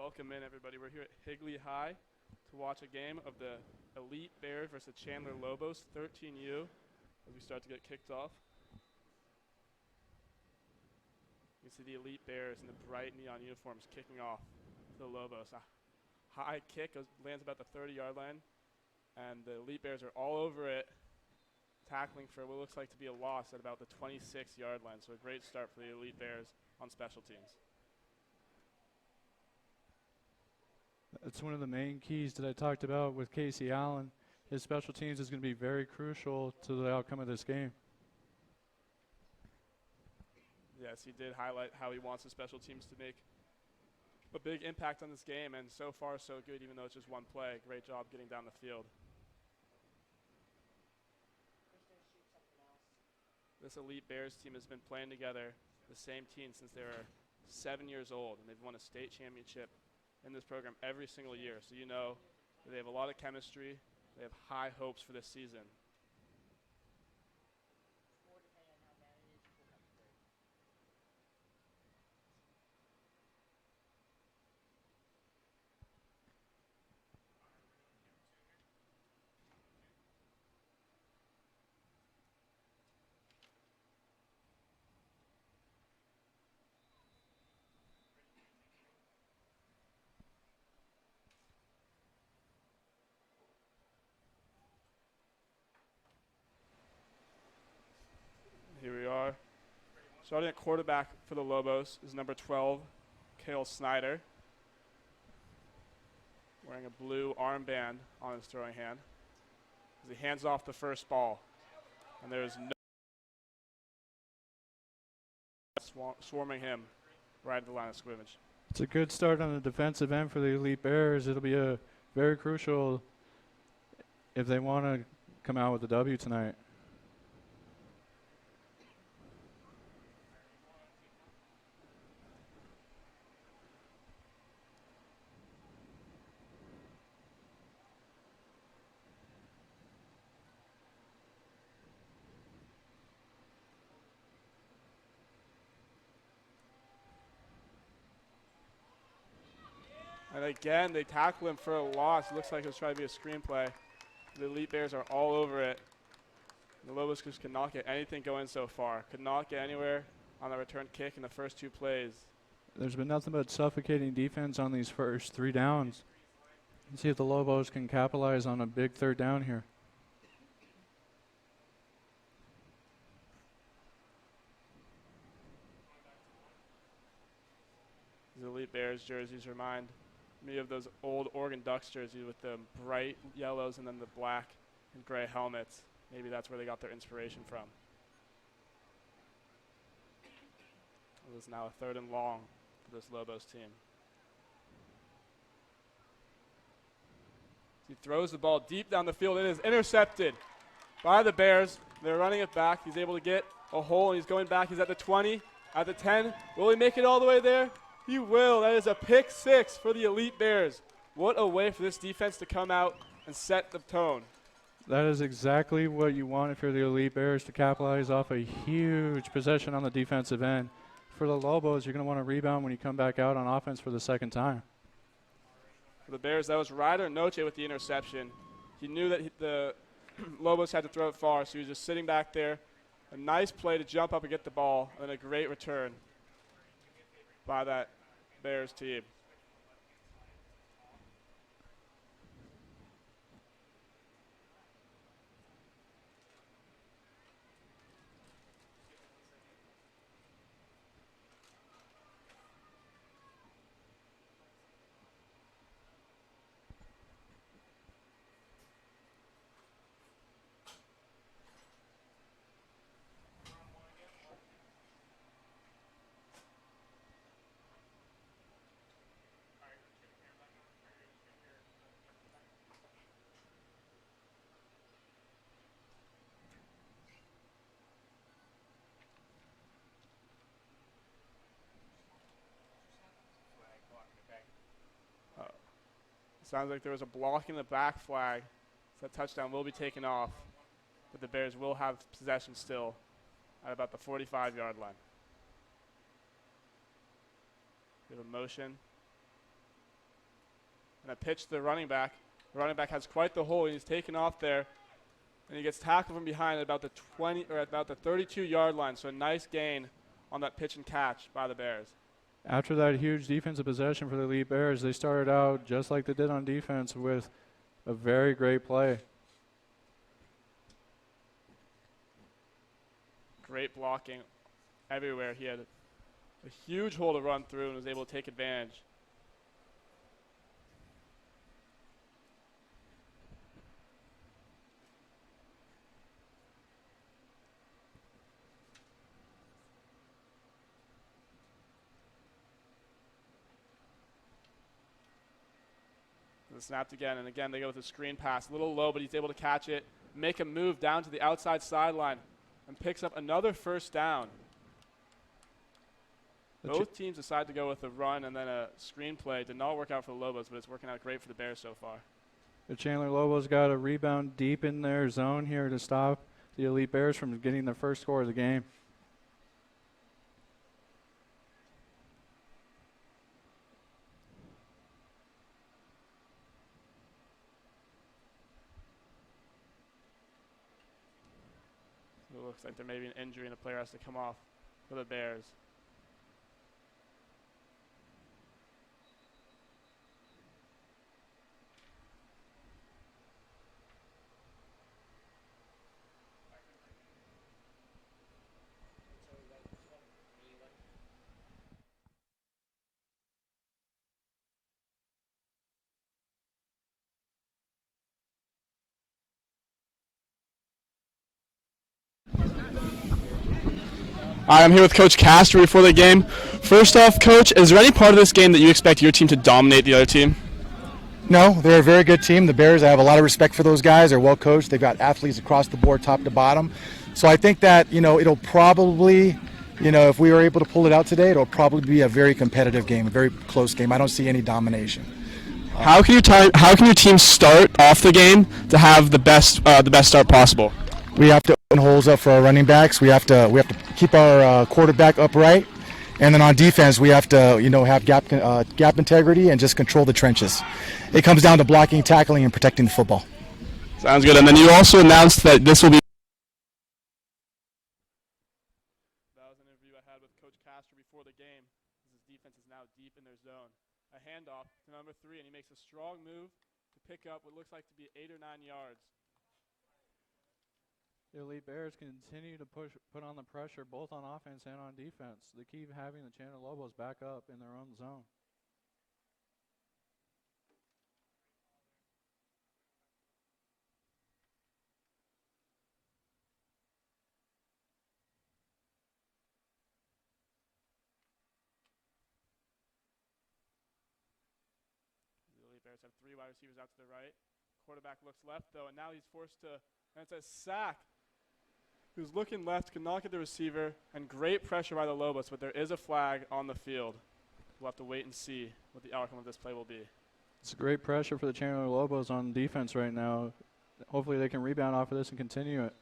Welcome in, everybody. We're here at Higley High to watch a game of the Elite Bears versus Chandler Lobos, 13U, as we start to get kicked off. You can see the Elite Bears in the bright neon uniforms kicking off to the Lobos. A high kick lands about the 30-yard line, and the Elite Bears are all over it, tackling for what looks like to be a loss at about the 26-yard line. So a great start for the Elite Bears on special teams. That's one of the main keys that I talked about with Casey Allen. His special teams is going to be very crucial to the outcome of this game. Yes, he did highlight how he wants the special teams to make a big impact on this game, and so far so good, even though it's just one play. Great job getting down the field. This Elite Bears team has been playing together, the same team, since they were 7 years old, and they've won a state championship in this program every single year. So you know that they have a lot of chemistry. They have high hopes for this season. Here we are. Starting at quarterback for the Lobos is number 12, Cale Snyder, wearing a blue armband on his throwing hand, as he hands off the first ball. And there's no swarming him right at the line of scrimmage. It's a good start on the defensive end for the Elite Bears. It'll be a very crucial if they want to come out with a W tonight. And again, they tackle him for a loss. It looks like it was trying to be a screenplay. The Elite Bears are all over it. The Lobos just could not get anything going so far. Could not get anywhere on the return kick in the first two plays. There's been nothing but suffocating defense on these first 3 downs. Let's see if the Lobos can capitalize on a big third down here. These Elite Bears jerseys remind me of those old Oregon Ducks jerseys with the bright yellows and then the black and gray helmets. Maybe that's where they got their inspiration from. It is now a 3rd and long for this Lobos team. He throws the ball deep down the field. It is intercepted by the Bears. They're running it back. He's able to get a hole, and he's going back. He's at the 20, at the 10. Will he make it all the way there? He will. That is a pick 6 for the Elite Bears. What a way for this defense to come out and set the tone. That is exactly what you want if you're the Elite Bears, to capitalize off a huge possession on the defensive end. For the Lobos, you're going to want to rebound when you come back out on offense for the second time. For the Bears, that was Ryder Noche with the interception. He knew that the Lobos had to throw it far, so he was just sitting back there. A nice play to jump up and get the ball, and then a great return by that Bears team. Sounds like there was a block in the back flag. So that touchdown will be taken off, but the Bears will have possession still at about the 45-yard line. We have a motion And a pitch to the running back. The running back has quite the hole. He's taken off there. And he gets tackled from behind at about the 32-yard line. So a nice gain on that pitch and catch by the Bears. After that huge defensive possession for the Elite Bears, they started out just like they did on defense with a very great play. Great blocking everywhere. He had a huge hole to run through and was able to take advantage. Snapped again, and again they go with a screen pass. A little low, but he's able to catch it, make a move down to the outside sideline, and picks up another first down. Both teams decide to go with a run and then a screen play. Did not work out for the Lobos, but it's working out great for the Bears so far. The Chandler Lobos got a rebound deep in their zone here to stop the Elite Bears from getting their first score of the game. It looks like there may be an injury and the player has to come off for the Bears. I'm here with Coach Castro before the game. First off, Coach, is there any part of this game that you expect your team to dominate the other team? No, they're a very good team. The Bears, I have a lot of respect for those guys. They're well coached. They've got athletes across the board, top to bottom. So I think that, it'll probably, if we were able to pull it out today, it'll probably be a very competitive game, a very close game. I don't see any domination. How can your team start off the game to have the best start possible? We have to open holes up for our running backs. We have to keep our quarterback upright, and then on defense we have to have gap integrity and just control the trenches. It comes down to blocking, tackling, and protecting the football. Sounds good. And then you also announced that this will be. That was an interview I had with Coach Castro before the game. His defense is now deep in their zone. A handoff to number 3, and he makes a strong move to pick up what looks like to be 8 or 9 yards. The Elite Bears continue to put on the pressure both on offense and on defense. They keep having the Chandler Lobos back up in their own zone. The Elite Bears have 3 wide receivers out to the right. Quarterback looks left, though, and now he's forced to, and it's a sack. He was looking left, could not get the receiver, and great pressure by the Lobos, but there is a flag on the field. We'll have to wait and see what the outcome of this play will be. It's great pressure for the Chandler Lobos on defense right now. Hopefully they can rebound off of this and continue it.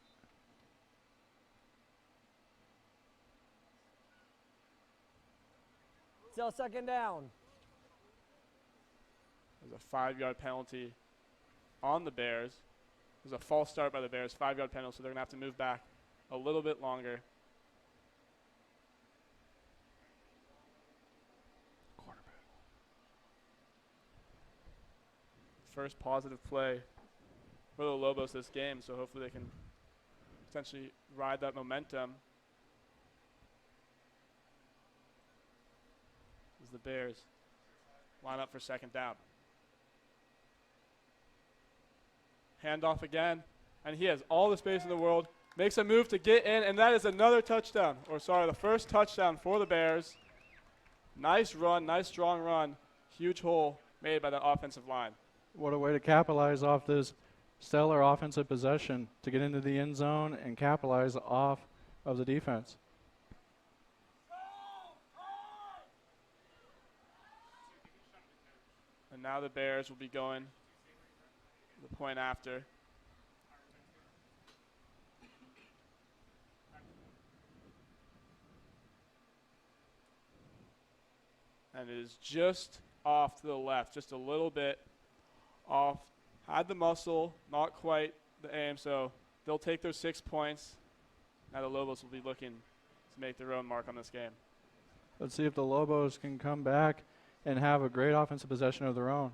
Still second down. There's a 5-yard penalty on the Bears. There's a false start by the Bears, 5-yard penalty, so they're going to have to move back a little bit longer. First positive play for the Lobos this game, so hopefully they can potentially ride that momentum. As the Bears line up for second down. Handoff again, and he has all the space in the world. Makes a move to get in, and that is another touchdown. Or sorry, the first touchdown for the Bears. Nice run, nice strong run. Huge hole made by the offensive line. What a way to capitalize off this stellar offensive possession to get into the end zone and capitalize off of the defense. And now the Bears will be going the point after. And it is just off to the left, just a little bit off, had the muscle, not quite the aim, so they'll take their 6 points. Now the Lobos will be looking to make their own mark on this game. Let's see if the Lobos can come back and have a great offensive possession of their own.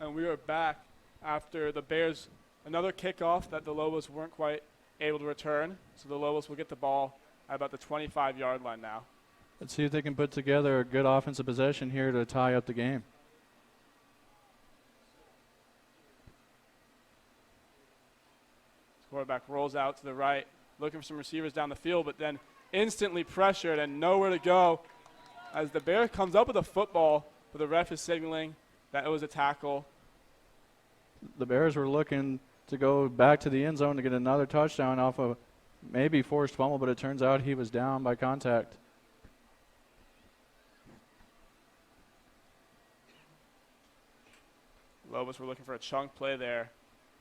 And we are back after the Bears, another kickoff that the Lobos weren't quite able to return. So the Lobos will get the ball at about the 25-yard line now. Let's see if they can put together a good offensive possession here to tie up the game. Quarterback rolls out to the right, looking for some receivers down the field, but then instantly pressured and nowhere to go as the Bear comes up with a football, but the ref is signaling that it was a tackle. The Bears were looking to go back to the end zone to get another touchdown off of maybe forced fumble, but it turns out he was down by contact. Lobos were looking for a chunk play there,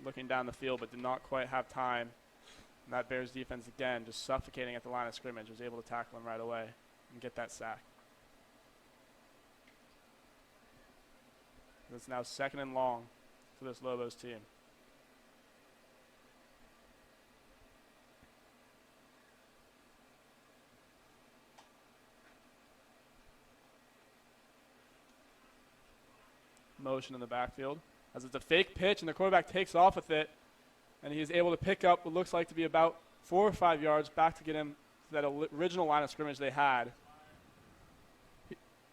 looking down the field, but did not quite have time. And that Bears defense, again, just suffocating at the line of scrimmage, was able to tackle him right away and get that sack. It's now 2nd and long for this Lobos team. Motion in the backfield as it's a fake pitch and the quarterback takes off with it, and he's able to pick up what looks like to be about 4 or 5 yards back to get him to that original line of scrimmage they had.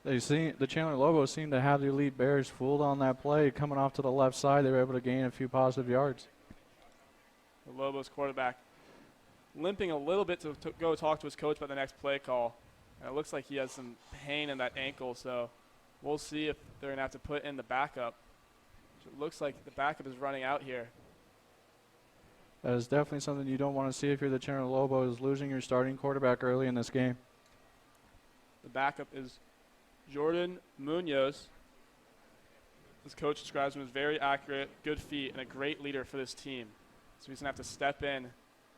The Chandler Lobos seemed to have the Elite Bears fooled on that play. Coming off to the left side, they were able to gain a few positive yards. The Lobos quarterback limping a little bit to go talk to his coach about the next play call. And it looks like he has some pain in that ankle, so we'll see if they're going to have to put in the backup. So it looks like the backup is running out here. That is definitely something you don't want to see if you're the Chandler Lobos, losing your starting quarterback early in this game. The backup is Jordan Munoz. His coach describes him as very accurate, good feet, and a great leader for this team. So he's going to have to step in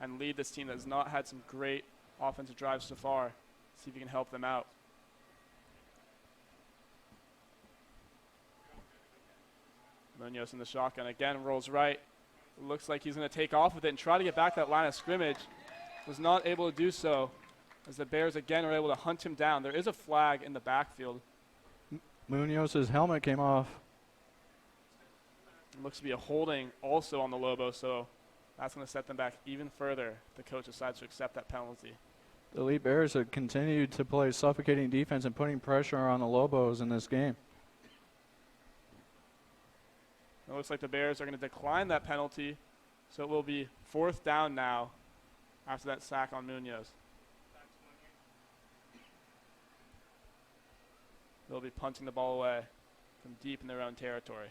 and lead this team that has not had some great offensive drives so far. See if he can help them out. Munoz in the shotgun again, rolls right. Looks like he's going to take off with it and try to get back that line of scrimmage. Was not able to do so as the Bears again are able to hunt him down. There is a flag in the backfield. Munoz's helmet came off. It looks to be a holding also on the Lobos, so that's going to set them back even further if the coach decides to accept that penalty. The Elite Bears have continued to play suffocating defense and putting pressure on the Lobos in this game. It looks like the Bears are going to decline that penalty, so it will be 4th down now after that sack on Munoz. They'll be punting the ball away from deep in their own territory.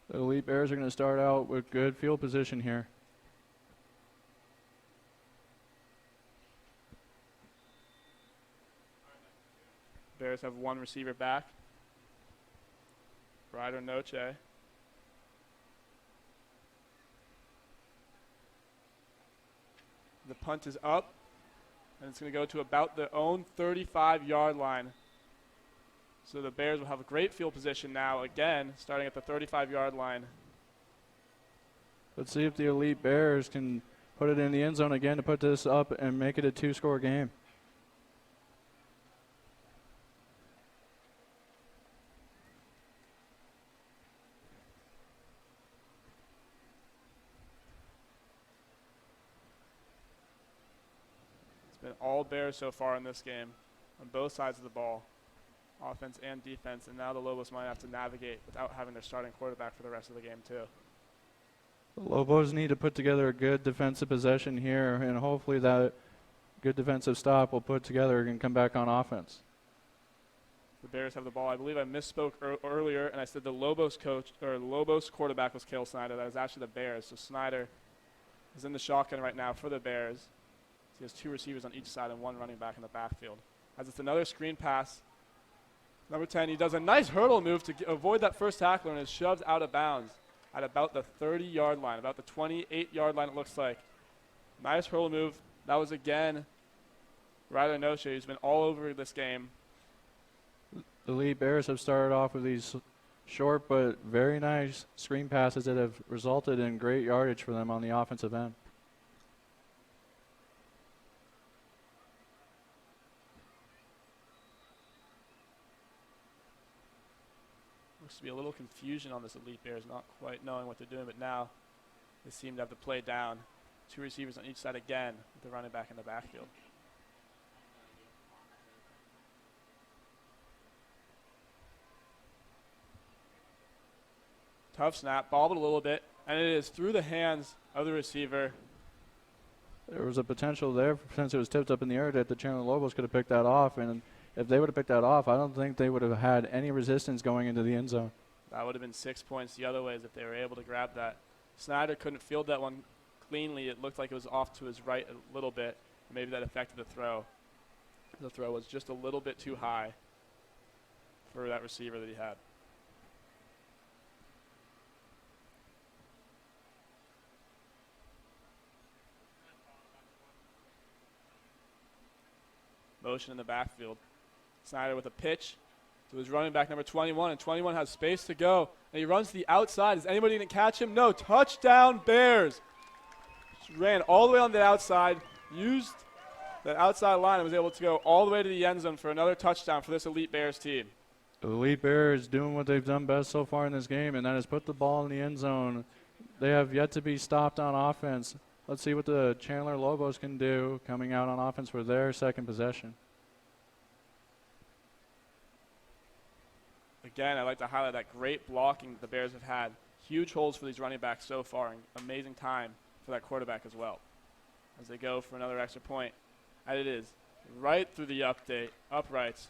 The Elite Bears are going to start out with good field position here. Bears have one receiver back. Ryder Noche. The punt is up, and it's going to go to about their own 35-yard line. So the Bears will have a great field position now, again, starting at the 35-yard line. Let's see if the Elite Bears can put it in the end zone again to put this up and make it a 2-score game. It's been all Bears so far in this game on both sides of the ball, offense and defense, and now the Lobos might have to navigate without having their starting quarterback for the rest of the game too. The Lobos need to put together a good defensive possession here, and hopefully that good defensive stop will put together and come back on offense. The Bears have the ball. I believe I misspoke earlier, and I said the Lobos coach or Lobos quarterback was Cale Snyder. That was actually the Bears. So Snyder is in the shotgun right now for the Bears. He has 2 receivers on each side and 1 running back in the backfield. As it's another screen pass. Number 10, he does a nice hurdle move to avoid that first tackler and is shoved out of bounds at about the 30-yard line, about the 28-yard line it looks like. Nice hurdle move. That was, again, Ryder Noche, who's been all over this game. The Elite Bears have started off with these short but very nice screen passes that have resulted in great yardage for them on the offensive end. Looks to be a little confusion on this Elite Bears, not quite knowing what they're doing, but now they seem to have the play down. 2 receivers on each side again with the running back in the backfield. Tough snap, bobbled a little bit, and it is through the hands of the receiver. There was a potential there, since it was tipped up in the air, that the Chandler Lobos could have picked that off, and if they would have picked that off, I don't think they would have had any resistance going into the end zone. That would have been 6 points the other ways if they were able to grab that. Snyder couldn't field that one cleanly. It looked like it was off to his right a little bit. Maybe that affected the throw. The throw was just a little bit too high for that receiver that he had. Motion in the backfield. Snyder with a pitch to his running back, number 21, and 21 has space to go. And he runs to the outside. Is anybody going to catch him? No. Touchdown, Bears. Just ran all the way on the outside, used that outside line, and was able to go all the way to the end zone for another touchdown for this Elite Bears team. The Elite Bears doing what they've done best so far in this game, and that is put the ball in the end zone. They have yet to be stopped on offense. Let's see what the Chandler Lobos can do coming out on offense for their second possession. Again, I'd like to highlight that great blocking the Bears have had. Huge holes for these running backs so far, and amazing time for that quarterback as well. As they go for another extra point. And it is right through the uprights.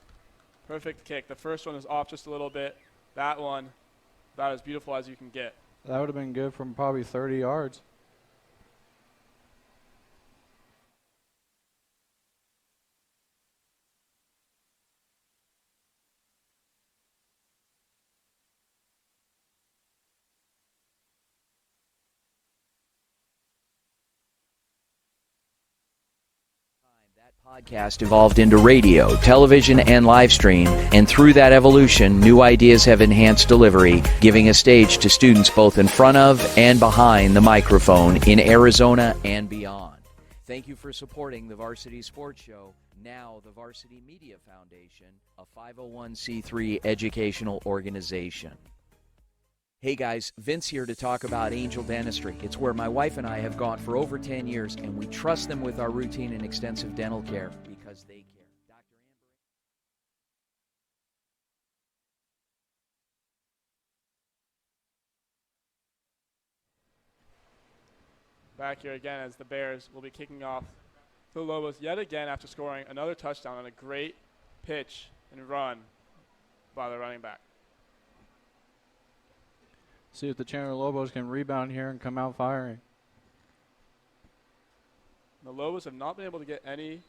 Perfect kick. The first one is off just a little bit. That one, about as beautiful as you can get. That would have been good from probably 30 yards. Podcast evolved into radio, television, and live stream, and through that evolution, new ideas have enhanced delivery, giving a stage to students both in front of and behind the microphone in Arizona and beyond. Thank you for supporting the Varsity Sports Show, now the Varsity Media Foundation, a 501c3 educational organization. Hey guys, Vince here to talk about Angel Dentistry. It's where my wife and I have gone for over 10 years, and we trust them with our routine and extensive dental care because they care. Dr. Back here again as the Bears will be kicking off the Lobos yet again after scoring another touchdown on a great pitch and run by the running back. See if the Chandler Lobos can rebound here and come out firing. The Lobos have not been able to get any.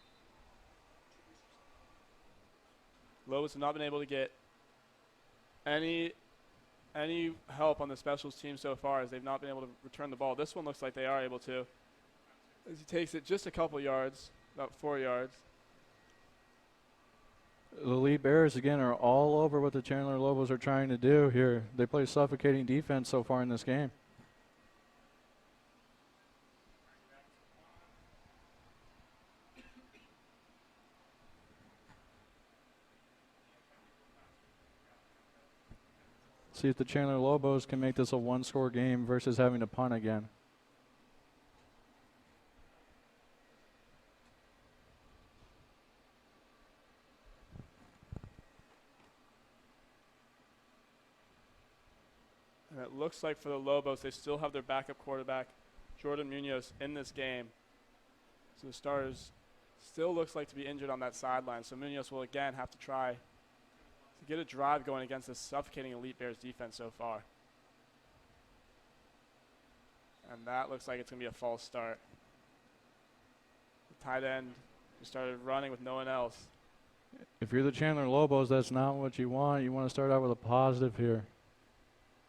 Any help on the specials team so far, as they've not been able to return the ball. This one looks like they are able to. as he takes it just a couple yards, about 4 yards. The Elite Bears, again, are all over what the Chandler Lobos are trying to do here. They play suffocating defense so far in this game. See if the Chandler Lobos can make this a one-score game versus having to punt again. And it looks like for the Lobos, they still have their backup quarterback, Jordan Munoz, in this game. So the starters still looks like to be injured on that sideline. So Munoz will again have to try to get a drive going against this suffocating Elite Bears defense so far. And that looks like it's going to be a false start. The tight end just started running with no one else. If you're the Chandler Lobos, that's not what you want. You want to start out with a positive here.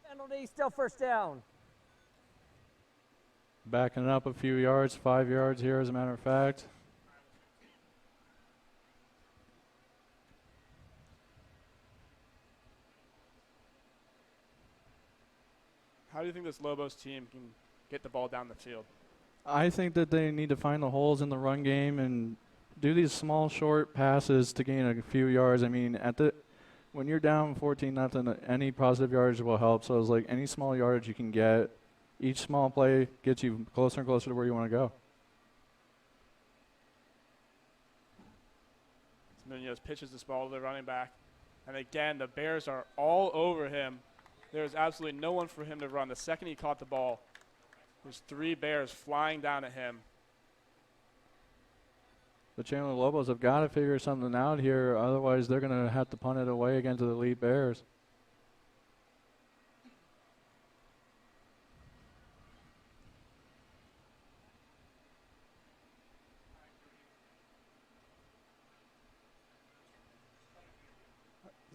Penalty, still first down. Backing it up a few yards, 5 yards here as a matter of fact. How do you think this Lobos team can get the ball down the field? I think that they need to find the holes in the run game and do these small, short passes to gain a few yards. I mean, when you're down 14-0, any positive yardage will help. So it's like any small yardage you can get, each small play gets you closer and closer to where you want to go. Munoz pitches this ball to the running back. And again, the Bears are all over him. There's absolutely no one for him to run. The second he caught the ball, there's 3 Bears flying down at him. The Chandler Lobos have got to figure something out here. Otherwise, they're going to have to punt it away again to the Elite Bears.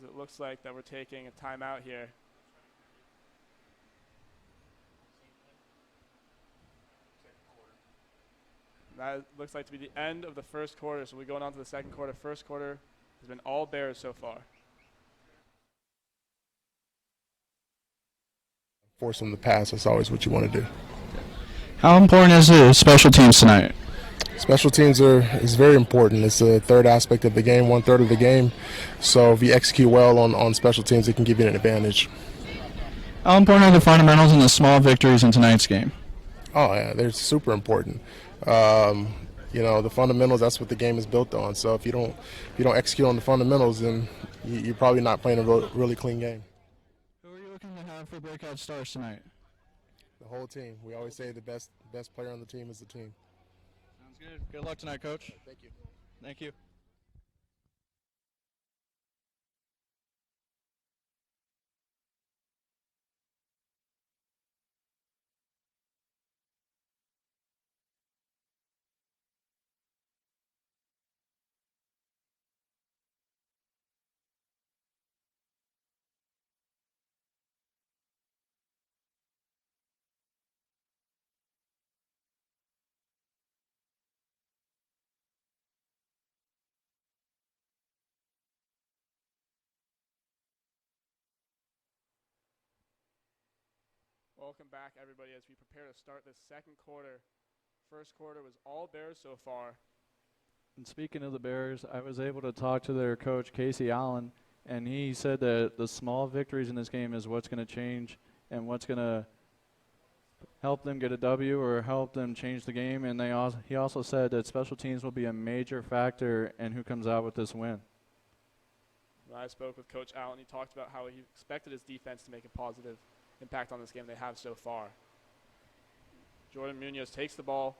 It looks like that we're taking a timeout here. That looks like to be the end of the first quarter, so we're going on to the second quarter. First quarter has been all Bears so far. Force them to pass. That's always what you want to do. How important is the special teams tonight? Special teams is very important. It's the third aspect of the game, 1/3 of the game. So if you execute well on special teams, it can give you an advantage. How important are the fundamentals and the small victories in tonight's game? Oh yeah, they're super important. The fundamentals, that's what the game is built on. So if you don't execute on the fundamentals, then you're probably not playing a really clean game. Who are you looking to have for breakout stars tonight? The whole team. We always say the best player on the team is the team. Sounds good. Good luck tonight, Coach. Thank you. Thank you. Welcome back, everybody, as we prepare to start this second quarter. First quarter was all Bears so far. And speaking of the Bears, I was able to talk to their coach, Casey Allen, and he said that the small victories in this game is what's going to change and what's going to help them get a W or help them change the game. And he also said that special teams will be a major factor in who comes out with this win. When I spoke with Coach Allen, he talked about how he expected his defense to make a positive impact on this game they have so far. Jordan Munoz takes the ball,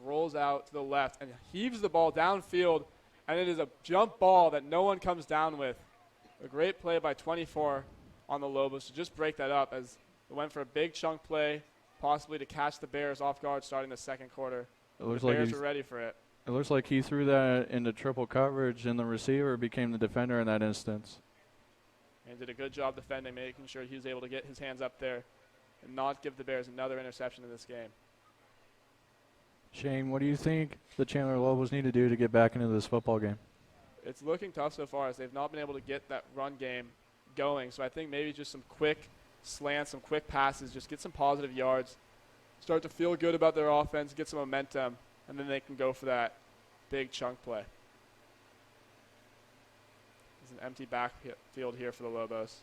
rolls out to the left, and heaves the ball downfield, and it is a jump ball that no one comes down with. A great play by 24 on the Lobos to just break that up as it went for a big chunk play, possibly to catch the Bears off guard starting the second quarter. The Bears were ready for it. It looks like he threw that into triple coverage, and the receiver became the defender in that instance. And did a good job defending, making sure he was able to get his hands up there and not give the Bears another interception in this game. Shane, what do you think the Chandler Lobos need to do to get back into this football game? It's looking tough so far as they've not been able to get that run game going. So I think maybe just some quick slants, some quick passes, just get some positive yards, start to feel good about their offense, get some momentum, and then they can go for that big chunk play. There's an empty backfield here for the Lobos.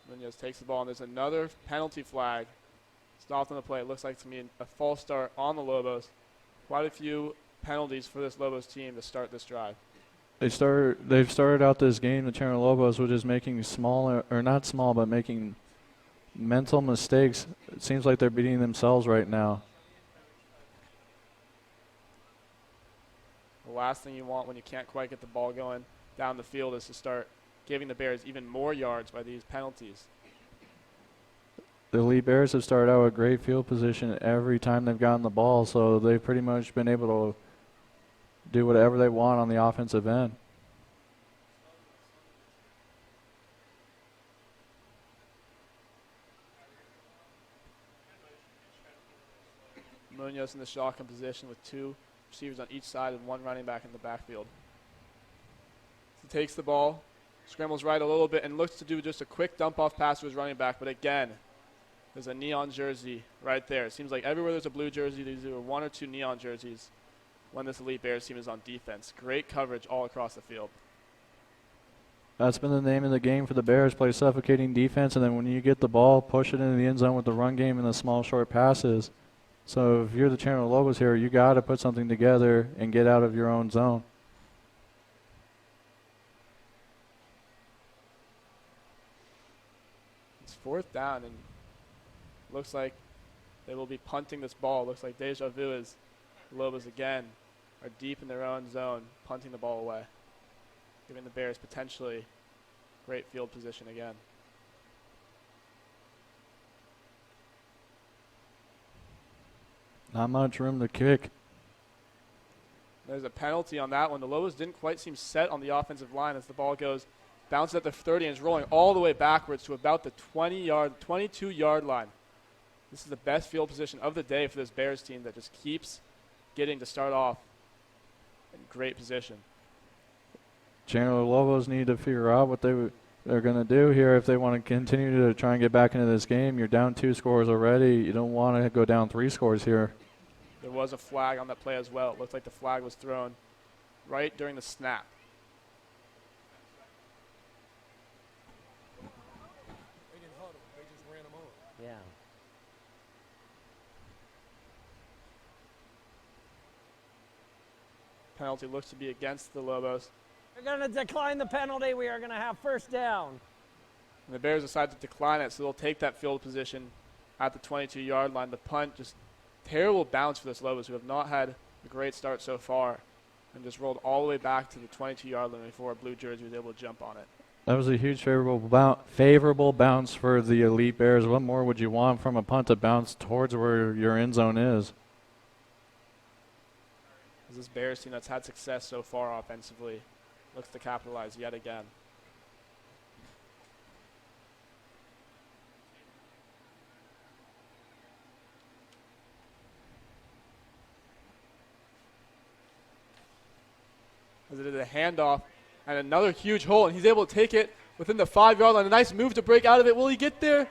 Munoz takes the ball, and there's another penalty flag stopped on the play. It looks like to me a false start on the Lobos. Quite a few penalties for this Lobos team to start this drive. They've started out this game, the Chandler Lobos, with just making smaller, or not small, but making mental mistakes. It seems like they're beating themselves right now. The last thing you want when you can't quite get the ball going down the field is to start giving the Bears even more yards by these penalties. The Elite Bears have started out with great field position every time they've gotten the ball, so they've pretty much been able to do whatever they want on the offensive end. Munoz in the shotgun position with two receivers on each side and one running back in the backfield. He takes the ball, scrambles right a little bit, and looks to do just a quick dump-off pass to his running back. But again, there's a neon jersey right there. It seems like everywhere there's a blue jersey, there's either one or two neon jerseys when this Elite Bears team is on defense. Great coverage all across the field. That's been the name of the game for the Bears, play suffocating defense, and then when you get the ball, push it into the end zone with the run game and the small, short passes. So if you're the Chandler Lobos here, you got to put something together and get out of your own zone. It's fourth down, and looks like they will be punting this ball. Looks like deja vu is the Lobos again are deep in their own zone, punting the ball away, giving the Bears potentially great field position again. Not much room to kick. There's a penalty on that one. The Lobos didn't quite seem set on the offensive line as the ball goes, bounces at the 30 and is rolling all the way backwards to about the 22-yard line. This is the best field position of the day for this Bears team that just keeps getting to start off in great position. Chandler Lobos need to figure out what they're going to do here if they want to continue to try and get back into this game. You're down 2 scores already. You don't want to go down 3 scores here. There was a flag on that play as well. It looked like the flag was thrown right during the snap. They didn't huddle. They just ran them over. Yeah. Penalty looks to be against the Lobos. They're going to decline the penalty. We are going to have first down. And the Bears decide to decline it, so they'll take that field position at the 22-yard line. The punt, just terrible bounce for this Lobos, who have not had a great start so far, and just rolled all the way back to the 22-yard line before a blue jersey was able to jump on it. That was a huge favorable bounce for the Elite Bears. What more would you want from a punt to bounce towards where your end zone is? As this Bears team that's had success so far offensively looks to capitalize yet again. As it is a handoff and another huge hole, and he's able to take it within the 5-yard line. A nice move to break out of it. Will he get there?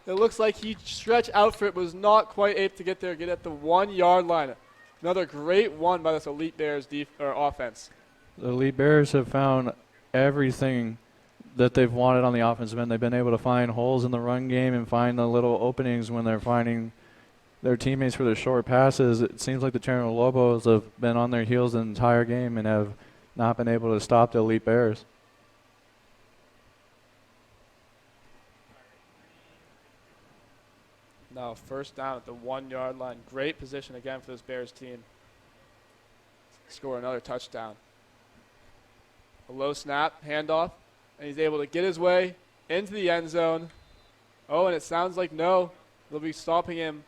It looks like he stretched out for it, but was not quite able to get there. Get at the 1-yard line. Another great one by this Elite Bears offense. The Elite Bears have found everything that they've wanted on the offensive end. They've been able to find holes in the run game and find the little openings when they're finding their teammates for the short passes. It seems like the Chandler Lobos have been on their heels the entire game and have not been able to stop the Elite Bears. Now first down at the 1-yard line. Great position again for this Bears team. Score another touchdown. A low snap, handoff, and he's able to get his way into the end zone. Oh, and it sounds like no. They'll be stopping him.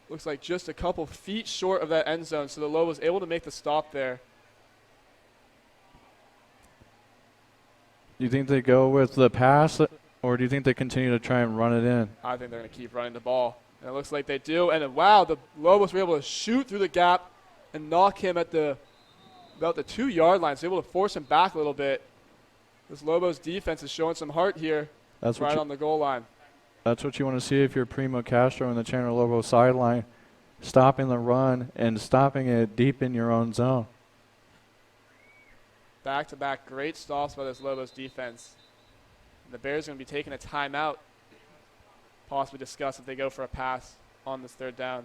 Looks like just a couple feet short of that end zone, so the Lobos able to make the stop there. Do you think they go with the pass Or do you think they continue to try and run it in? I think they're going to keep running the ball. And it looks like they do. And wow, the Lobos were able to shoot through the gap and knock him at about the 2-yard line. So able to force him back a little bit. This Lobos defense is showing some heart here. That's right on the goal line. That's what you want to see if you're Primo Castro in the Chandler Lobos sideline, stopping the run and stopping it deep in your own zone. Back-to-back great stops by this Lobos defense. And the Bears are going to be taking a timeout, possibly discuss if they go for a pass on this 3rd down.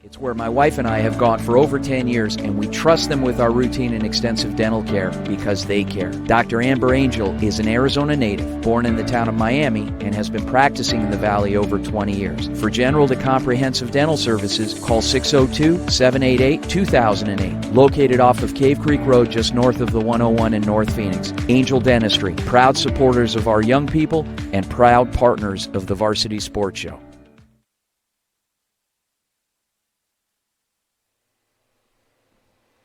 It's where my wife and I have gone for over 10 years, and we trust them with our routine and extensive dental care because they care. Dr. Amber Angel is an Arizona native, born in the town of Miami, and has been practicing in the Valley over 20 years. For general to comprehensive dental services, call 602-788-2008. Located off of Cave Creek Road just north of the 101 in North Phoenix. Angel Dentistry, proud supporters of our young people and proud partners of the Varsity Sports Show.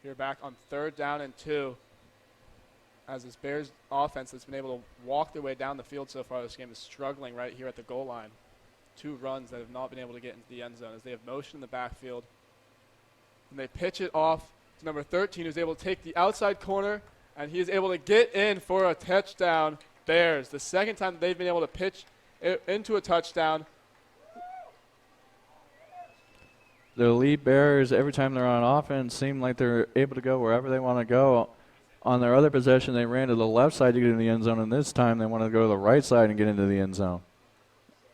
Here back on 3rd down and 2, as this Bears offense that's been able to walk their way down the field so far this game is struggling right here at the goal line. 2 runs that have not been able to get into the end zone as they have motion in the backfield. And they pitch it off to number 13, who's able to take the outside corner, and he is able to get in for a touchdown. Bears, the 2nd time that they've been able to pitch it into a touchdown. The elite Bears, every time they're on offense, seem like they're able to go wherever they want to go. On their other possession, they ran to the left side to get in the end zone, and this time they want to go to the right side and get into the end zone.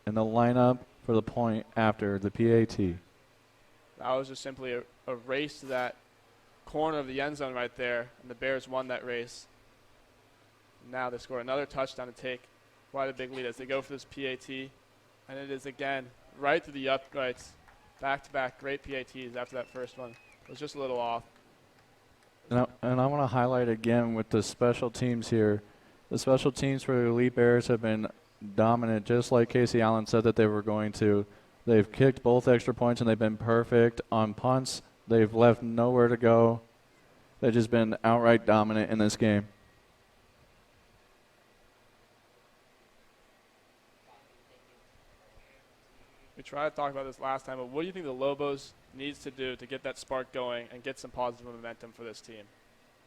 And they'll line up for the point after the PAT. That was just simply a race to that corner of the end zone right there, and the Bears won that race. Now they score another touchdown to take quite a big lead as they go for this PAT, and it is again right to the uprights. Back-to-back great PATs after that first one. It was just a little off. And I want to highlight again with the special teams here. The special teams for the Elite Bears have been dominant, just like Casey Allen said that they were going to. They've kicked both extra points, and they've been perfect. On punts, they've left nowhere to go. They've just been outright dominant in this game. We tried to talk about this last time, but what do you think the Lobos needs to do to get that spark going and get some positive momentum for this team?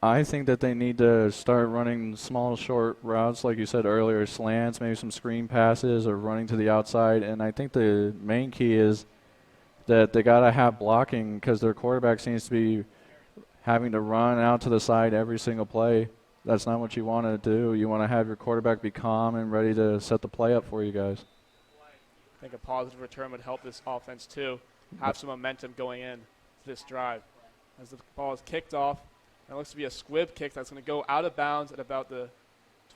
I think that they need to start running small, short routes, like you said earlier, slants, maybe some screen passes or running to the outside. And I think the main key is that they got to have blocking because their quarterback seems to be having to run out to the side every single play. That's not what you want to do. You want to have your quarterback be calm and ready to set the play up for you guys. I think a positive return would help this offense too. Have some momentum going in to this drive. As the ball is kicked off, it looks to be a squib kick that's going to go out of bounds at about the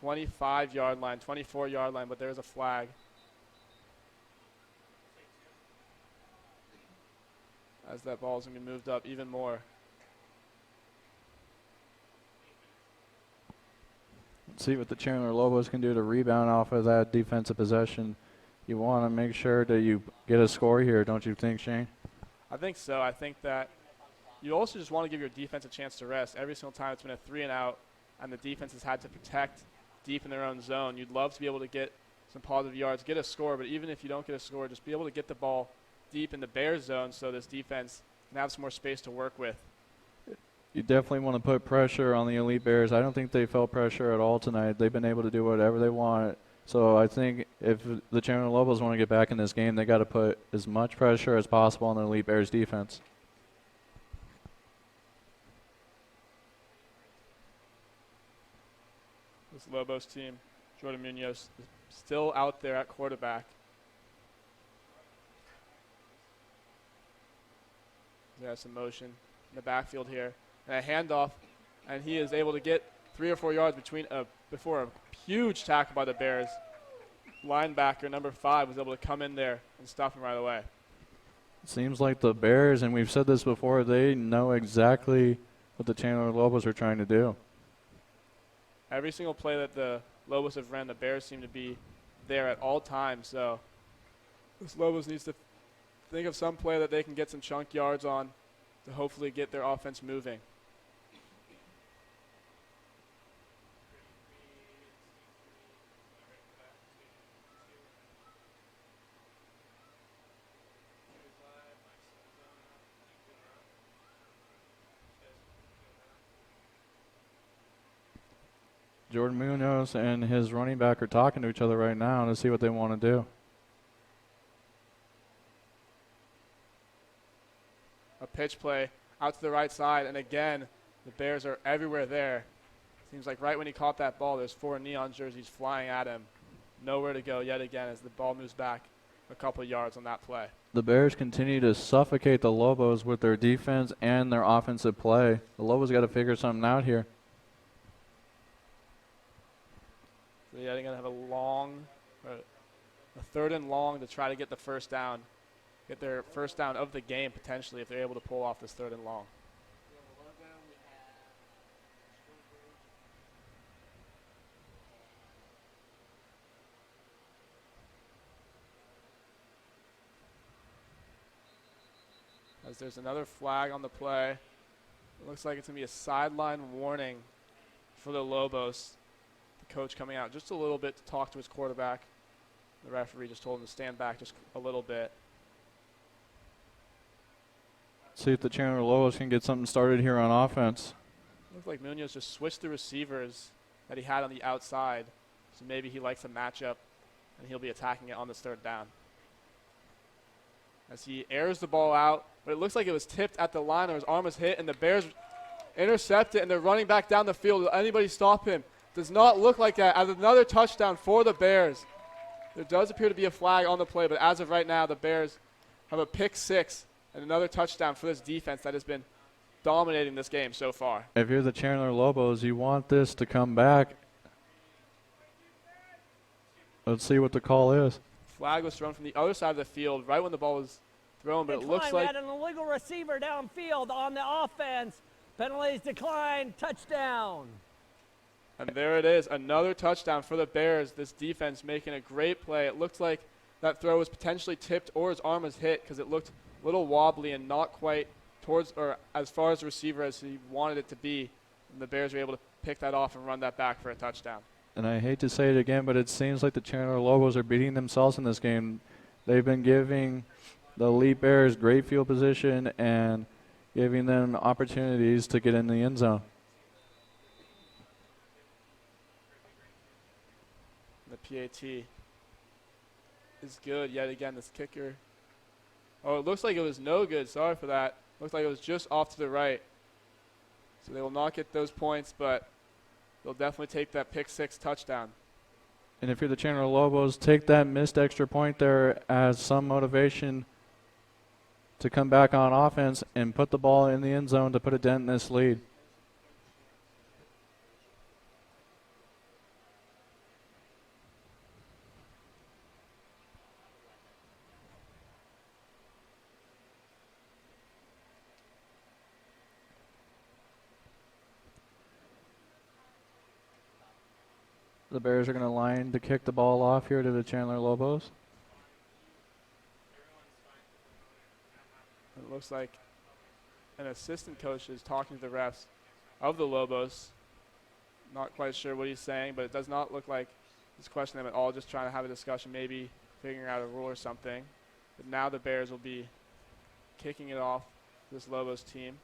25-yard line, 24-yard line, but there's a flag. As that ball is going to be moved up even more. Let's see what the Chandler Lobos can do to rebound off of that defensive possession. You want to make sure that you get a score here, don't you think, Shane? I think so. I think that you also just want to give your defense a chance to rest. Every single time it's been a 3-and-out and the defense has had to protect deep in their own zone, you'd love to be able to get some positive yards, get a score, but even if you don't get a score, just be able to get the ball deep in the Bears zone so this defense can have some more space to work with. You definitely want to put pressure on the Elite Bears. I don't think they felt pressure at all tonight. They've been able to do whatever they want. So I think if the Chandler Lobos want to get back in this game, they got to put as much pressure as possible on the Elite Bears defense. This Lobos team, Jordan Munoz, is still out there at quarterback. There's some motion in the backfield here. And a handoff, and he is able to get 3 or 4 yards before a huge tackle by the Bears. Linebacker number 5 was able to come in there and stop him right away. Seems like the Bears, and we've said this before, they know exactly what the Chandler Lobos are trying to do. Every single play that the Lobos have ran, the Bears seem to be there at all times. So this Lobos needs to think of some play that they can get some chunk yards on to hopefully get their offense moving. Jordan Munoz and his running back are talking to each other right now to see what they want to do. A pitch play out to the right side, and again, the Bears are everywhere there. Seems like right when he caught that ball, there's 4 neon jerseys flying at him. Nowhere to go yet again as the ball moves back a couple yards on that play. The Bears continue to suffocate the Lobos with their defense and their offensive play. The Lobos got to figure something out here. So yeah, they're going to have a 3rd and long to try to get the first down. Get their first down of the game potentially if they're able to pull off this 3rd and long. As there's another flag on the play. It looks like it's going to be a sideline warning for the Lobos. The coach coming out just a little bit to talk to his quarterback. The referee just told him to stand back just a little bit. See if the Chandler Lobos can get something started here on offense. Looks like Munoz just switched the receivers that he had on the outside. So maybe he likes a matchup and he'll be attacking it on this 3rd down. As he airs the ball out, but it looks like it was tipped at the line or his arm was hit, and the Bears intercept it, and they're running back down the field. Will anybody stop him? Does not look like that. As another touchdown for the Bears. There does appear to be a flag on the play, but as of right now, the Bears have a pick 6 and another touchdown for this defense that has been dominating this game so far. If you're the Chandler Lobos, you want this to come back. Let's see what the call is. Flag was thrown from the other side of the field right when the ball was thrown, but it looks We like had an illegal receiver downfield on the offense. Penalties decline, touchdown. and there it is, another touchdown for the Bears. This defense making a great play. It looks like that throw was potentially tipped or his arm was hit because it looked a little wobbly and not quite towards or as far as the receiver as he wanted it to be. And the Bears were able to pick that off and run that back for a touchdown. And I hate to say it again, but it seems like the Chandler Lobos are beating themselves in this game. They've been giving the Elite Bears great field position and giving them opportunities to get in the end zone. The PAT is good yet again. This kicker. Oh, it looks like it was no good. Sorry for that. Looks like it was just off to the right. So they will not get those points, but they'll definitely take that pick 6 touchdown. And if you're the Chandler Lobos, take that missed extra point there as some motivation to come back on offense and put the ball in the end zone to put a dent in this lead. The Bears are going to line to kick the ball off here to the Chandler Lobos. It looks like an assistant coach is talking to the refs of the Lobos. Not quite sure what he's saying, but it does not look like he's questioning them at all, just trying to have a discussion, maybe figuring out a rule or something. But now the Bears will be kicking it off, this Lobos team.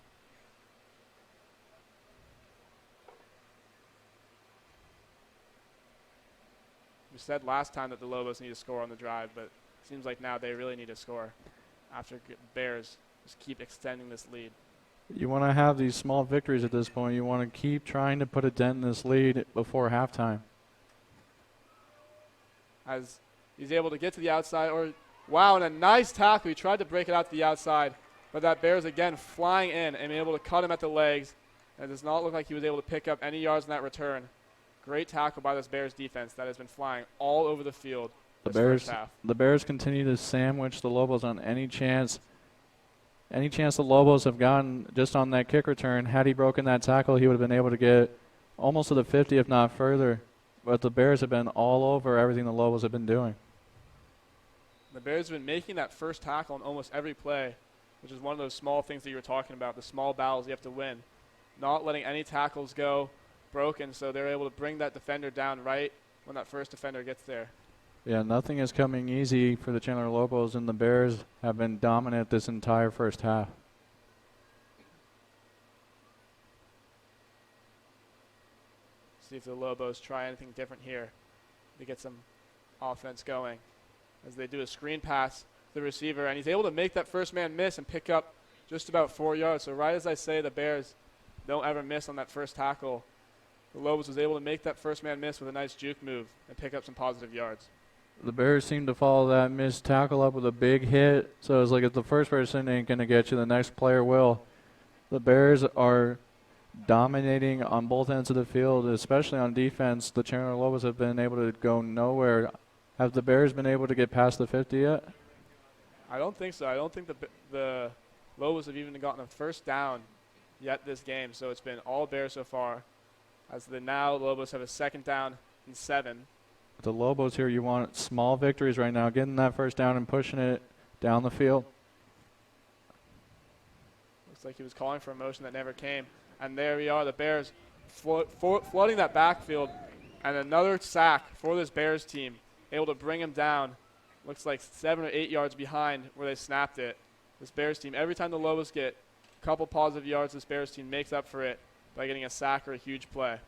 We said last time that the Lobos need to score on the drive, but it seems like now they really need to score after Bears just keep extending this lead. You want to have these small victories at this point. You want to keep trying to put a dent in this lead before halftime. As he's able to get to the outside, wow, and a nice tackle. He tried to break it out to the outside, but that Bears again flying in and able to cut him at the legs. And it does not look like he was able to pick up any yards in that return. Great tackle by this Bears defense that has been flying all over the field this first half. The Bears continue to sandwich the Lobos on any chance the Lobos have gotten just on that kick return. Had he broken that tackle, he would have been able to get almost to the 50, if not further. But the Bears have been all over everything the Lobos have been doing. The Bears have been making that first tackle on almost every play, which is one of those small things that you were talking about, the small battles you have to win. Not letting any tackles go broken, so they're able to bring that defender down right when that first defender gets there. Yeah, nothing is coming easy for the Chandler Lobos, and the Bears have been dominant this entire first half. See if the Lobos try anything different here to get some offense going. As they do a screen pass to the receiver, and he's able to make that first man miss and pick up just about 4 yards. So right as I say, the Bears don't ever miss on that first tackle, the Lobos was able to make that first man miss with a nice juke move and pick up some positive yards. The Bears seem to follow that missed tackle up with a big hit. So it's like if the first person ain't going to get you, the next player will. The Bears are dominating on both ends of the field, especially on defense. The Chandler Lobos have been able to go nowhere. Have the Bears been able to get past the 50 yet? I don't think so. I don't think the Lobos have even gotten a first down yet this game. So it's been all Bears so far. As the now Lobos have a second down and 7. The Lobos here, you want small victories right now, getting that first down and pushing it down the field. Looks like he was calling for a motion that never came. And there we are, the Bears flooding that backfield. And another sack for this Bears team, able to bring him down. Looks like 7 or 8 yards behind where they snapped it. This Bears team, every time the Lobos get a couple positive yards, this Bears team makes up for it by getting a sack or a huge play.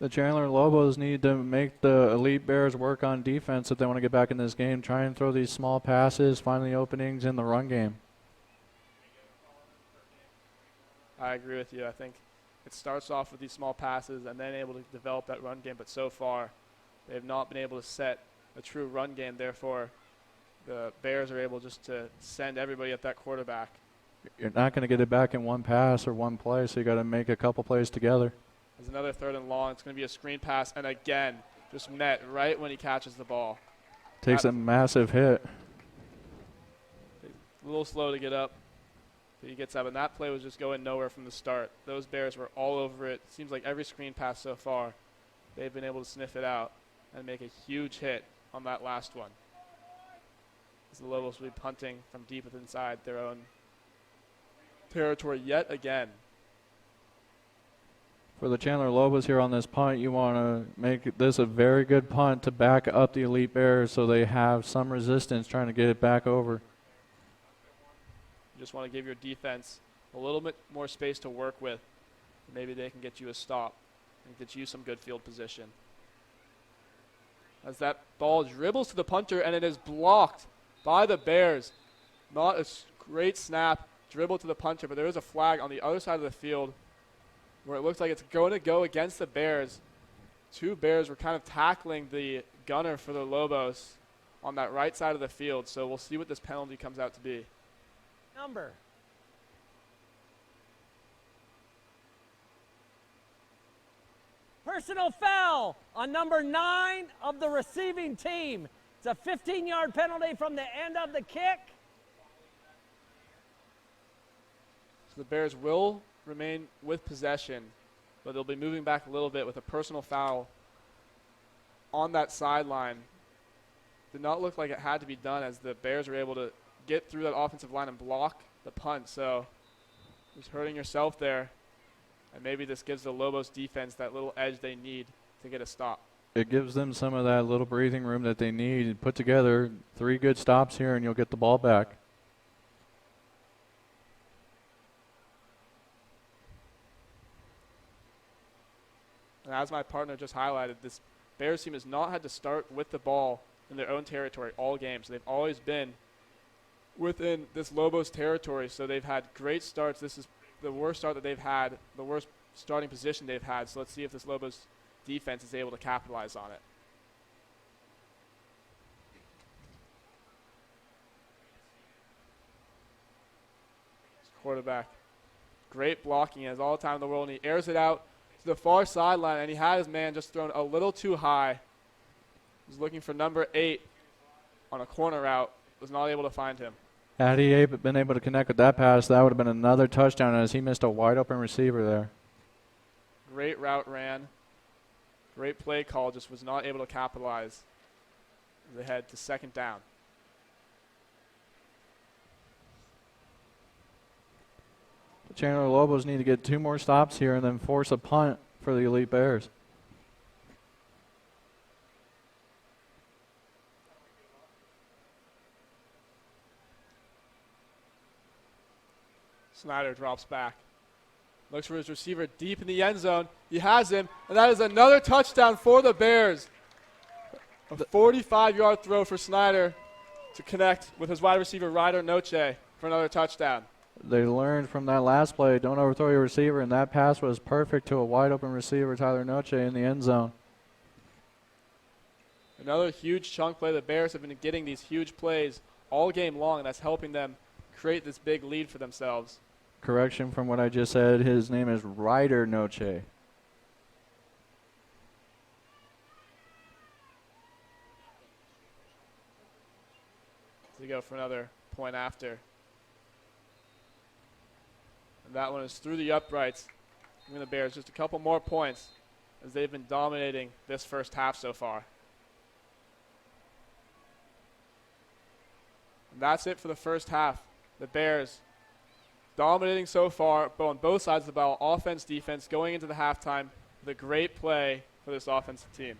The Chandler Lobos need to make the elite Bears work on defense if they want to get back in this game. Try and throw these small passes, find the openings in the run game. I agree with you. I think it starts off with these small passes and then able to develop that run game. But so far, they have not been able to set a true run game. Therefore, the Bears are able just to send everybody at that quarterback. You're not going to get it back in one pass or one play, so you got to make a couple plays together. There's another 3rd and long. It's going to be a screen pass, and again, just met right when he catches the ball. Takes a massive hit. A little slow to get up. But he gets up, and that play was just going nowhere from the start. Those Bears were all over it. Seems like every screen pass so far, they've been able to sniff it out and make a huge hit on that last one. As the Lobos will be punting from deep within inside their own territory yet again. For the Chandler Lobos here on this punt, you want to make this a very good punt to back up the elite Bears so they have some resistance trying to get it back over. You just want to give your defense a little bit more space to work with. Maybe they can get you a stop and get you some good field position. As that ball dribbles to the punter, and it is blocked by the Bears. Not a great snap, dribble to the punter, but there is a flag on the other side of the field where it looks like it's going to go against the Bears. 2 Bears were kind of tackling the gunner for the Lobos on that right side of the field, so we'll see what this penalty comes out to be. Number. Personal foul on number 9 of the receiving team. It's a 15-yard penalty from the end of the kick. So the Bears will remain with possession, but they'll be moving back a little bit with a personal foul on that sideline. Did not look like it had to be done, as the Bears were able to get through that offensive line and block the punt. So just hurting yourself there, and maybe this gives the Lobos defense that little edge they need to get a stop. It gives them some of that little breathing room that they need. Put together 3 good stops here and you'll get the ball back. And as my partner just highlighted, this Bears team has not had to start with the ball in their own territory all game. So they've always been within this Lobos territory. So they've had great starts. This is the worst start that they've had, the worst starting position they've had. So let's see if this Lobos defense is able to capitalize on it. Quarterback, great blocking. He has all the time in the world, and he airs it out to the far sideline, and he had his man just thrown a little too high. He was looking for number 8 on a corner route, was not able to find him. Had he been able to connect with that pass, that would have been another touchdown, as he missed a wide open receiver there. Great route ran. Great play call, just was not able to capitalize as they head to second down. The Chandler Lobos need to get 2 more stops here and then force a punt for the Elite Bears. Snyder drops back. Looks for his receiver deep in the end zone. He has him, and that is another touchdown for the Bears. A 45-yard throw for Snyder to connect with his wide receiver, Ryder Noche, for another touchdown. They learned from that last play, don't overthrow your receiver, and that pass was perfect to a wide-open receiver, Tyler Noche, in the end zone. Another huge chunk play. The Bears have been getting these huge plays all game long, and that's helping them create this big lead for themselves. Correction from what I just said, his name is Ryder Noche. To go for another point after. And that one is through the uprights. Giving the Bears just a couple more points as they've been dominating this first half so far. And that's it for the first half. The Bears dominating so far, but on both sides of the ball, offense, defense, going into the halftime with a great play for this offensive team.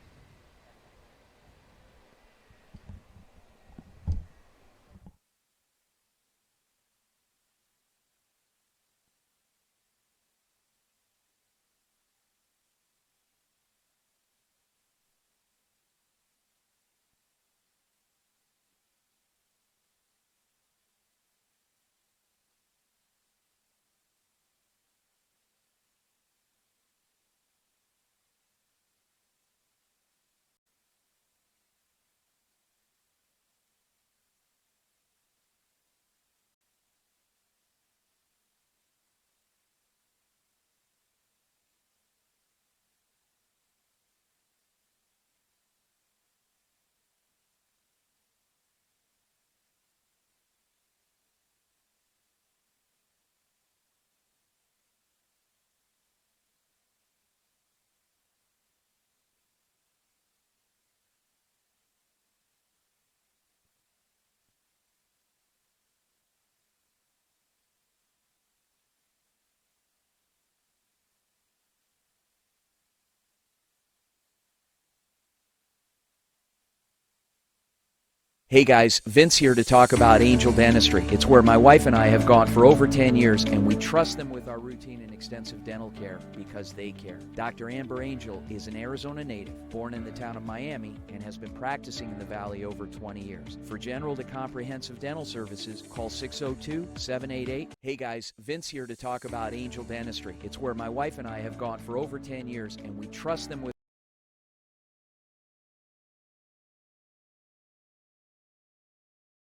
Hey guys, Vince here to talk about Angel Dentistry. It's where my wife and I have gone for over 10 years, and we trust them with our routine and extensive dental care because they care. Dr. Amber Angel is an Arizona native, born in the town of Miami, and has been practicing in the Valley over 20 years. For general to comprehensive dental services, call 602-788. Hey guys, Vince here to talk about Angel Dentistry. It's where my wife and I have gone for over 10 years, and we trust them with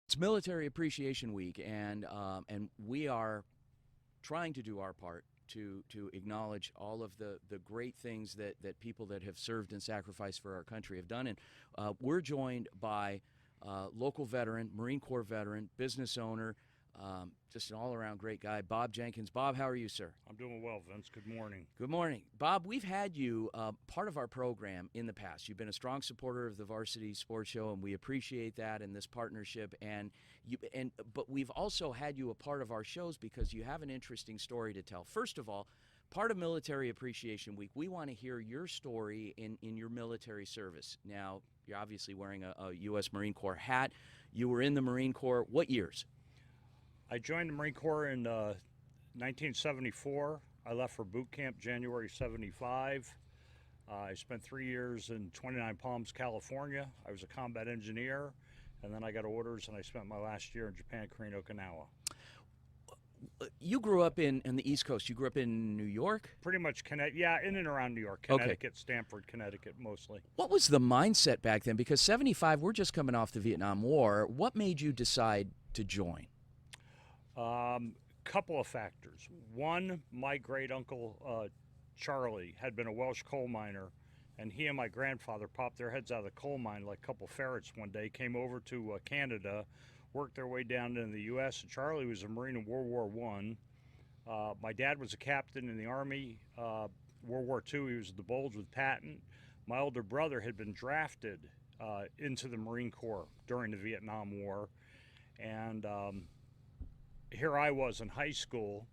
It's Military Appreciation Week, and we are trying to do our part to acknowledge all of the great things that people that have served and sacrificed for our country have done. And we're joined by local veteran, Marine Corps veteran, business owner, just an all-around great guy, Bob Jenkins. Bob, how are you, sir? I'm doing well, Vince. Good morning. Good morning. Bob, we've had you part of our program in the past. You've been a strong supporter of the Varsity Sports Show, and we appreciate that and this partnership. But we've also had you a part of our shows because you have an interesting story to tell. First of all, part of Military Appreciation Week, we want to hear your story in your military service. Now, you're obviously wearing a U.S. Marine Corps hat. You were in the Marine Corps. What years? I joined the Marine Corps in 1974. I left for boot camp January 75. I spent 3 years in 29 Palms, California. I was a combat engineer, and then I got orders, and I spent my last year in Japan, Korea, Okinawa. You grew up in the East Coast. You grew up in New York? Pretty much, yeah, in and around New York, Connecticut, Stamford, Connecticut, mostly. What was the mindset back then? Because 75, we're just coming off the Vietnam War. What made you decide to join? Couple of factors. One, my great uncle Charlie had been a Welsh coal miner, and he and my grandfather popped their heads out of the coal mine like a couple ferrets one day, came over to Canada, worked their way down into the U.S. And Charlie was a Marine in World War I. My dad was a captain in the Army, World War II. He was at the Bulge with Patton. My older brother had been drafted into the Marine Corps during the Vietnam War. And here I was in high school,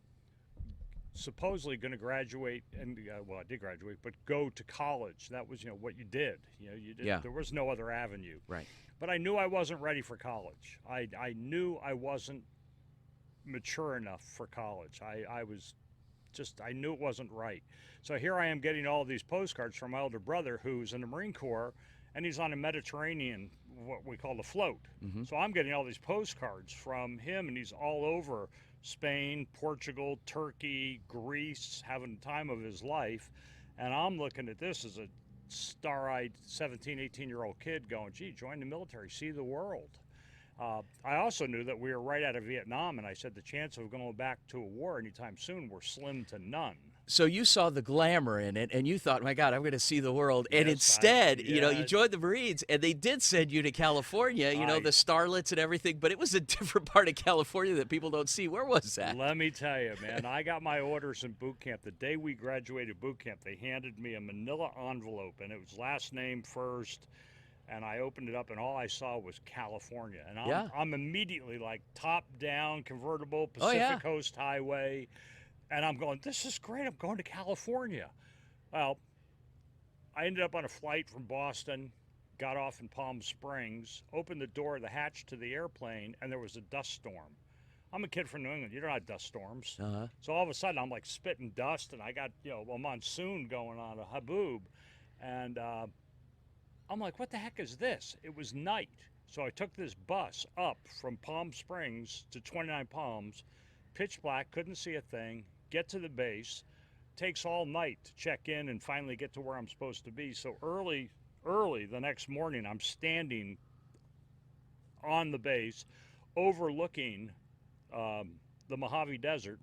supposedly going to graduate, and well, I did graduate, but go to college. That was, what you did. You did. Yeah. There was no other avenue. Right. But I knew I wasn't ready for college. I knew I wasn't mature enough for college. I knew it wasn't right. So here I am getting all these postcards from my older brother who's in the Marine Corps, and he's on a Mediterranean, what we call the float. Mm-hmm. So I'm getting all these postcards from him, and he's all over Spain, Portugal, Turkey, Greece, having the time of his life. And I'm looking at this as a star-eyed 17, 18-year-old kid going, gee, join the military, see the world. I also knew that we were right out of Vietnam, and I said the chance of going back to a war anytime soon were slim to none. So you saw the glamour in it, and you thought, my God, I'm going to see the world. And Yes, instead, yeah. you joined the Marines, and they did send you to California, the starlets and everything, but it was a different part of California that people don't see. Where was that? Let me tell you, man, I got my orders in boot camp. The day we graduated boot camp, they handed me a manila envelope, and it was last name first. And I opened it up, and all I saw was California. And I'm immediately like top down, convertible, Pacific Coast Highway. And I'm going, this is great. I'm going to California. Well, I ended up on a flight from Boston, got off in Palm Springs, opened the door of the hatch to the airplane, and there was a dust storm. I'm a kid from New England. You don't have dust storms. Uh-huh. So all of a sudden, I'm like spitting dust, and I got, a monsoon going on, a haboob. And I'm like, what the heck is this? It was night. So I took this bus up from Palm Springs to 29 Palms, pitch black, couldn't see a thing, get to the base, takes all night to check in and finally get to where I'm supposed to be. So early the next morning, I'm standing on the base overlooking the Mojave Desert,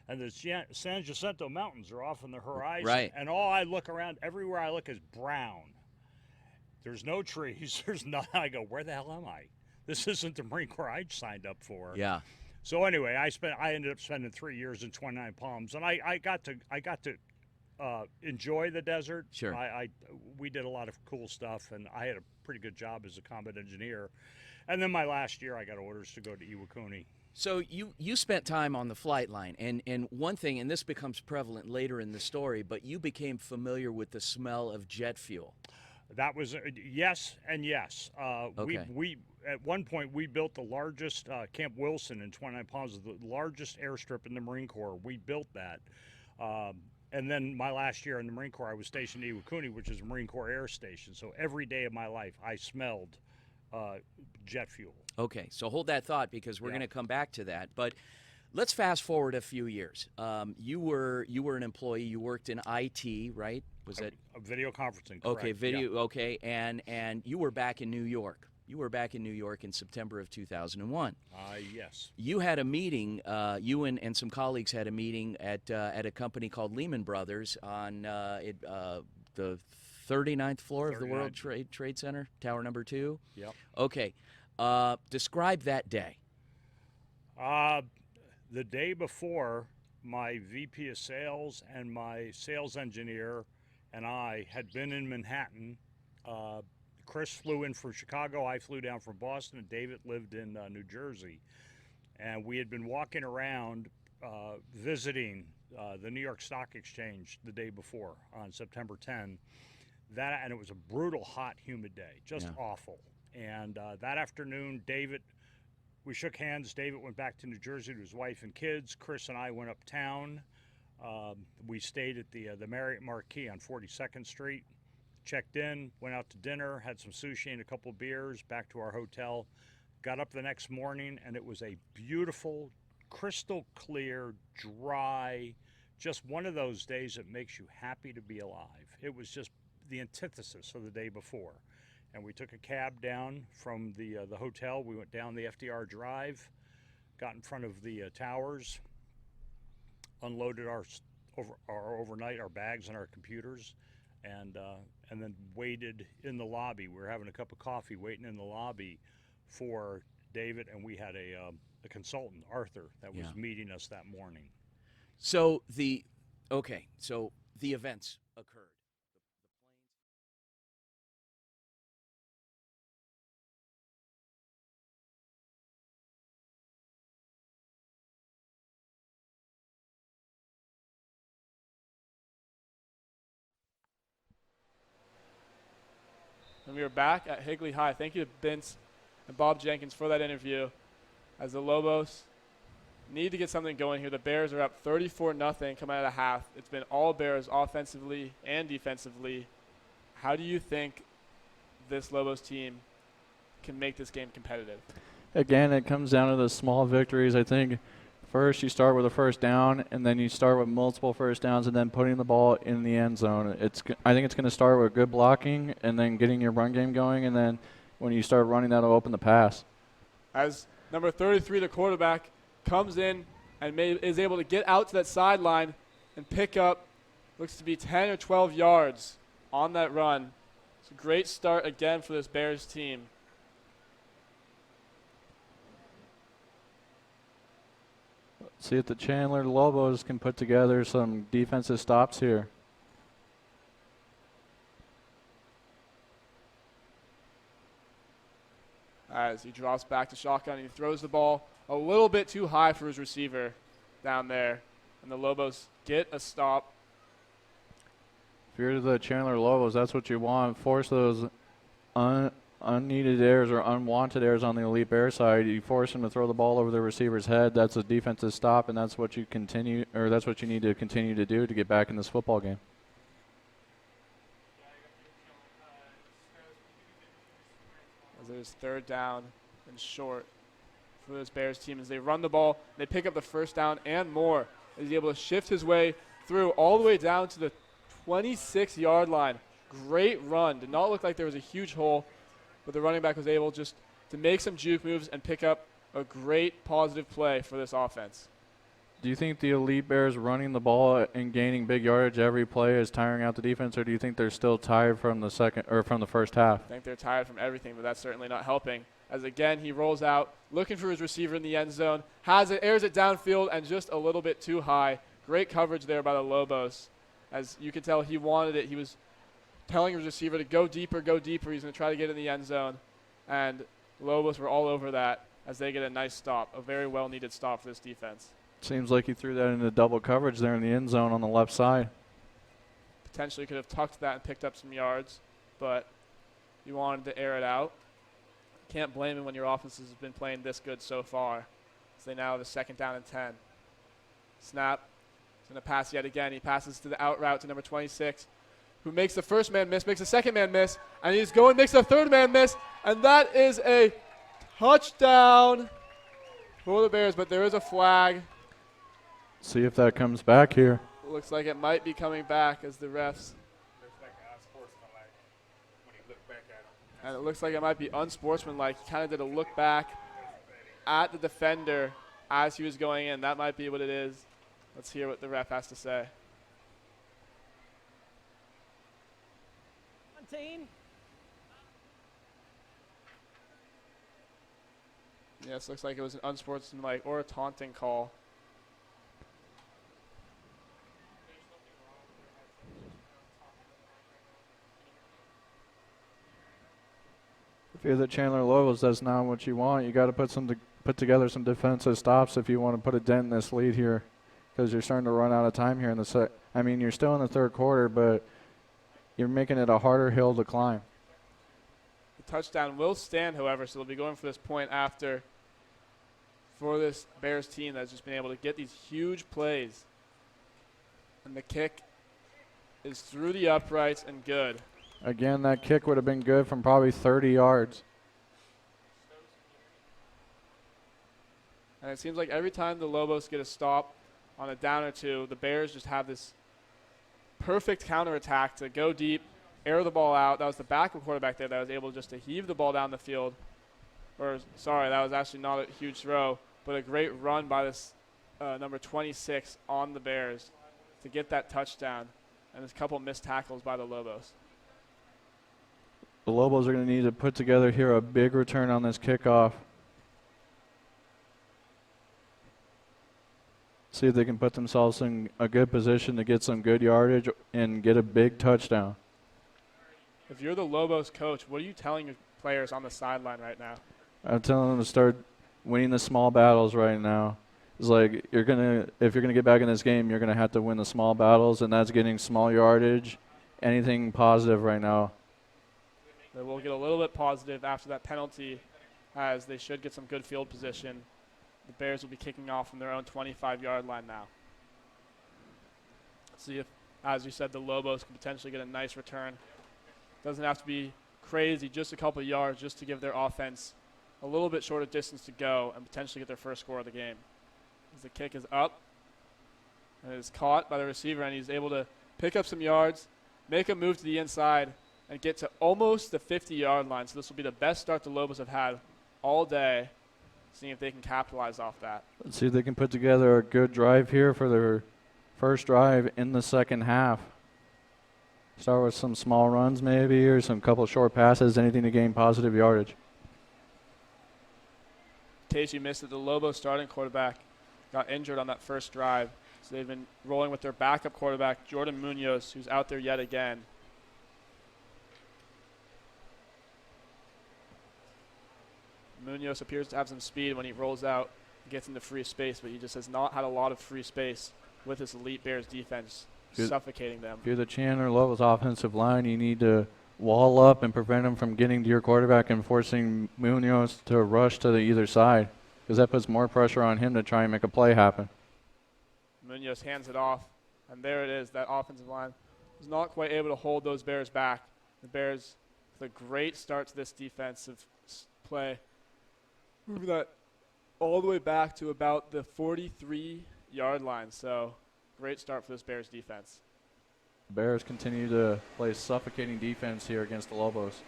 and the San Jacinto Mountains are off on the horizon. Right. And all I look around, everywhere I look is brown. There's no trees. There's nothing. I go, where the hell am I? This isn't the Marine Corps I signed up for. Yeah. So anyway, I ended up spending 3 years in 29 Palms, and I got to enjoy the desert. Sure. We did a lot of cool stuff, and I had a pretty good job as a combat engineer. And then my last year, I got orders to go to Iwakuni. So you spent time on the flight line, and one thing, and this becomes prevalent later in the story, but you became familiar with the smell of jet fuel. That was yes and yes. Okay. We at one point we built the largest Camp Wilson in 29 Palms, the largest airstrip in the Marine Corps. We built that, and then my last year in the Marine Corps, I was stationed at Iwakuni, which is a Marine Corps air station. So every day of my life, I smelled jet fuel. Okay, so hold that thought because we're going to come back to that. But let's fast forward a few years. You were an employee. You worked in IT, right? Was it video conferencing? Correct. Okay, video. Yeah. Okay, and you were back in New York. You were back in New York in September of 2001. Yes. You had a meeting. You and some colleagues had a meeting at a company called Lehman Brothers on the 39th floor of the World Trade Center, Tower Number 2. Yep. Okay. Describe that day. The day before, my VP of sales and my sales engineer and I had been in Manhattan. Chris flew in from Chicago. I flew down from Boston, and David lived in New Jersey. And we had been walking around visiting the New York Stock Exchange the day before on September 10. And it was a brutal, hot, humid day, just awful. And that afternoon, we shook hands. David went back to New Jersey to his wife and kids. Chris and I went uptown. We stayed at the Marriott Marquis on 42nd Street, checked in, went out to dinner, had some sushi and a couple of beers, back to our hotel. Got up the next morning, and it was a beautiful, crystal clear, dry, just one of those days that makes you happy to be alive. It was just the antithesis of the day before. And we took a cab down from the hotel. We went down the FDR Drive, got in front of the towers, unloaded our overnight, our bags and our computers, and then waited in the lobby. We were having a cup of coffee, waiting in the lobby for David, and we had a consultant, Arthur, that was meeting us that morning. So the events occurred. And we are back at Higley High. Thank you to Vince and Bob Jenkins for that interview. As the Lobos need to get something going here. The Bears are up 34-0 coming out of half. It's been all Bears offensively and defensively. How do you think this Lobos team can make this game competitive? Again, it comes down to the small victories. I think first you start with a first down, and then you start with multiple first downs, and then putting the ball in the end zone. I think it's going to start with good blocking and then getting your run game going, and then when you start running, that'll open the pass. As number 33, the quarterback, comes in and is able to get out to that sideline and pick up, looks to be 10 or 12 yards on that run. It's a great start again for this Bears team. See if the Chandler Lobos can put together some defensive stops here. As he drops back to shotgun and he throws the ball a little bit too high for his receiver down there. And the Lobos get a stop. If you're the Chandler Lobos, that's what you want. Force those unneeded errors or unwanted errors on the Elite Bear side. You force them to throw the ball over the receiver's head. That's a defensive stop, and that's what you that's what you need to continue to do to get back in this football game. As there's third down and short for this Bears team as they run the ball, they pick up the first down and more. As he's able to shift his way through all the way down to the 26-yard line. Great run. Did not look like there was a huge hole, but the running back was able just to make some juke moves and pick up a great positive play for this offense. Do you think the Elite Bears running the ball and gaining big yardage every play is tiring out the defense, or do you think they're still tired from the first half? I think they're tired from everything, but that's certainly not helping. As again, he rolls out, looking for his receiver in the end zone, has it, airs it downfield, and just a little bit too high. Great coverage there by the Lobos. As you can tell, he wanted it. He was telling his receiver to go deeper, go deeper. He's going to try to get in the end zone. And Lobos were all over that as they get a nice stop, a very well-needed stop for this defense. Seems like he threw that into double coverage there in the end zone on the left side. Potentially could have tucked that and picked up some yards, but he wanted to air it out. Can't blame him when your offense has been playing this good so far. So they now have a second down and 10. Snap. He's going to pass yet again. He passes to the out route to number 26, who makes the first man miss, makes the second man miss, and he's going, makes the third man miss, and that is a touchdown for the Bears, but there is a flag. See if that comes back here. Looks like it might be coming back as the refs. And it looks like it might be unsportsmanlike. He kind of did a look back at the defender as he was going in. That might be what it is. Let's hear what the ref has to say. Yes, looks like it was an unsportsmanlike or a taunting call. If you're the Chandler Lobos, that's not what you want. You got to put together some defensive stops if you want to put a dent in this lead here, because you're starting to run out of time here in the you're still in the third quarter, but you're making it a harder hill to climb. The touchdown will stand, however, so they'll be going for this point after for this Bears team that's just been able to get these huge plays. And the kick is through the uprights and good. Again, that kick would have been good from probably 30 yards. And it seems like every time the Lobos get a stop on a down or two, the Bears just have this perfect counterattack to go deep, air the ball out. That was the backup quarterback there that was able just to heave the ball down the field. That was actually not a huge throw, but a great run by this number 26 on the Bears to get that touchdown. And there's a couple missed tackles by the Lobos. The Lobos are going to need to put together here a big return on this kickoff. See if they can put themselves in a good position to get some good yardage and get a big touchdown. If you're the Lobos coach, what are you telling your players on the sideline right now? I'm telling them to start winning the small battles right now. It's like if you're gonna get back in this game, you're gonna have to win the small battles, and that's getting small yardage, anything positive right now. They will get a little bit positive after that penalty, as they should get some good field position. The Bears will be kicking off from their own 25-yard line now. See if, as you said, the Lobos can potentially get a nice return. Doesn't have to be crazy, just a couple of yards just to give their offense a little bit shorter distance to go and potentially get their first score of the game. As the kick is up and it is caught by the receiver, and he's able to pick up some yards, make a move to the inside, and get to almost the 50-yard line. So this will be the best start the Lobos have had all day, seeing if they can capitalize off that. Let's see if they can put together a good drive here for their first drive in the second half. Start with some small runs maybe, or some couple short passes, anything to gain positive yardage. In case you missed it, the Lobos starting quarterback got injured on that first drive. So they've been rolling with their backup quarterback, Jordan Munoz, who's out there yet again. Munoz appears to have some speed when he rolls out and gets into free space, but he just has not had a lot of free space with this elite Bears defense, suffocating them. If you're the Chandler Lobos offensive line, you need to wall up and prevent them from getting to your quarterback and forcing Munoz to rush to the either side, because that puts more pressure on him to try and make a play happen. Munoz hands it off, and there it is. That offensive line was not quite able to hold those Bears back. The Bears, with a great start to this defensive play, moving that all the way back to about the 43-yard line. So great start for this Bears defense. The Bears continue to play suffocating defense here against the Lobos.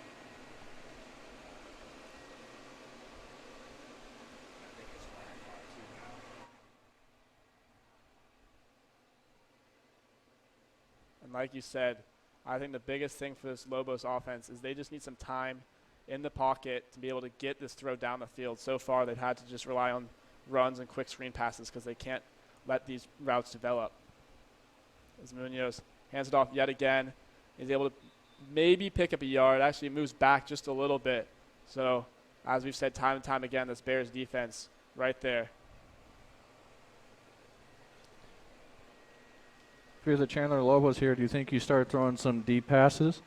And like you said, I think the biggest thing for this Lobos offense is they just need some time in the pocket to be able to get this throw down the field. So far, they've had to just rely on runs and quick screen passes because they can't let these routes develop. As Munoz hands it off yet again, he's able to maybe pick up a yard. Actually, it moves back just a little bit. So, as we've said time and time again, this Bears defense right there. If you're the Chandler Lobos here, do you think you start throwing some deep passes?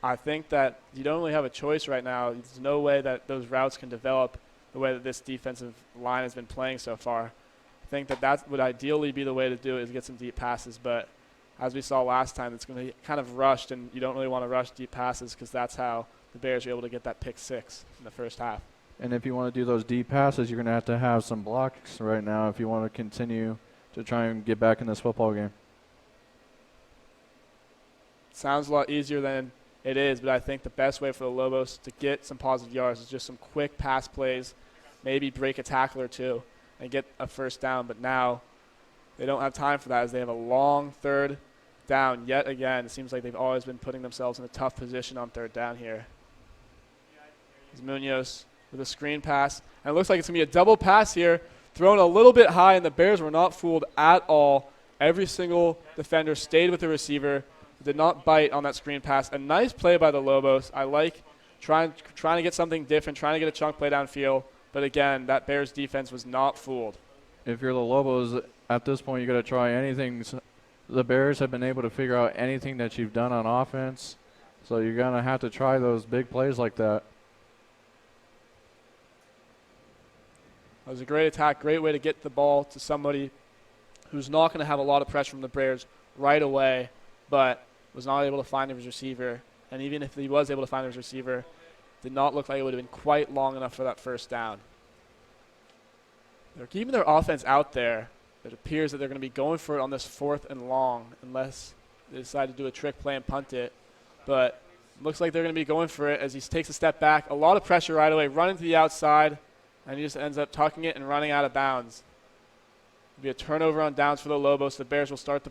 I think that you don't really have a choice right now. There's no way that those routes can develop the way that this defensive line has been playing so far. I think that that would ideally be the way to do it, is get some deep passes. But as we saw last time, it's going to be kind of rushed, and you don't really want to rush deep passes because that's how the Bears are able to get that pick six in the first half. And if you want to do those deep passes, you're going to have some blocks right now if you want to continue to try and get back in this football game. Sounds a lot easier than it is, but I think the best way for the Lobos to get some positive yards is just some quick pass plays, maybe break a tackle or two, and get a first down. But now they don't have time for that, as they have a long third down yet again. It seems like they've always been putting themselves in a tough position on third down here. It's Munoz with a screen pass, and it looks like it's going to be a double pass here, thrown a little bit high, and the Bears were not fooled at all. Every single defender stayed with the receiver, did not bite on that screen pass. A nice play by the Lobos. I like trying to get something different, trying to get a chunk play downfield. But again, that Bears defense was not fooled. If you're the Lobos, at this point, you got to try anything. The Bears have been able to figure out anything that you've done on offense, so you're going to have to try those big plays like that. That was a great attack, great way to get the ball to somebody who's not going to have a lot of pressure from the Bears right away, but was not able to find his receiver. And even if he was able to find his receiver, did not look like it would have been quite long enough for that first down. They're keeping their offense out there. It appears that they're going to be going for it on this 4th and long unless they decide to do a trick play and punt it. But it looks like they're going to be going for it as he takes a step back. A lot of pressure right away, running to the outside, and he just ends up tucking it and running out of bounds. It'll be a turnover on downs for the Lobos. The Bears will start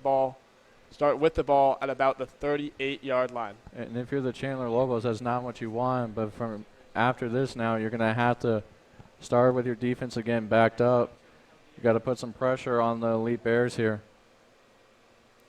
with the ball at about the 38-yard line. And if you're the Chandler Lobos, that's not what you want. But from after this now, you're going to have to start with your defense again backed up You got to put some pressure on the Elite Bears here.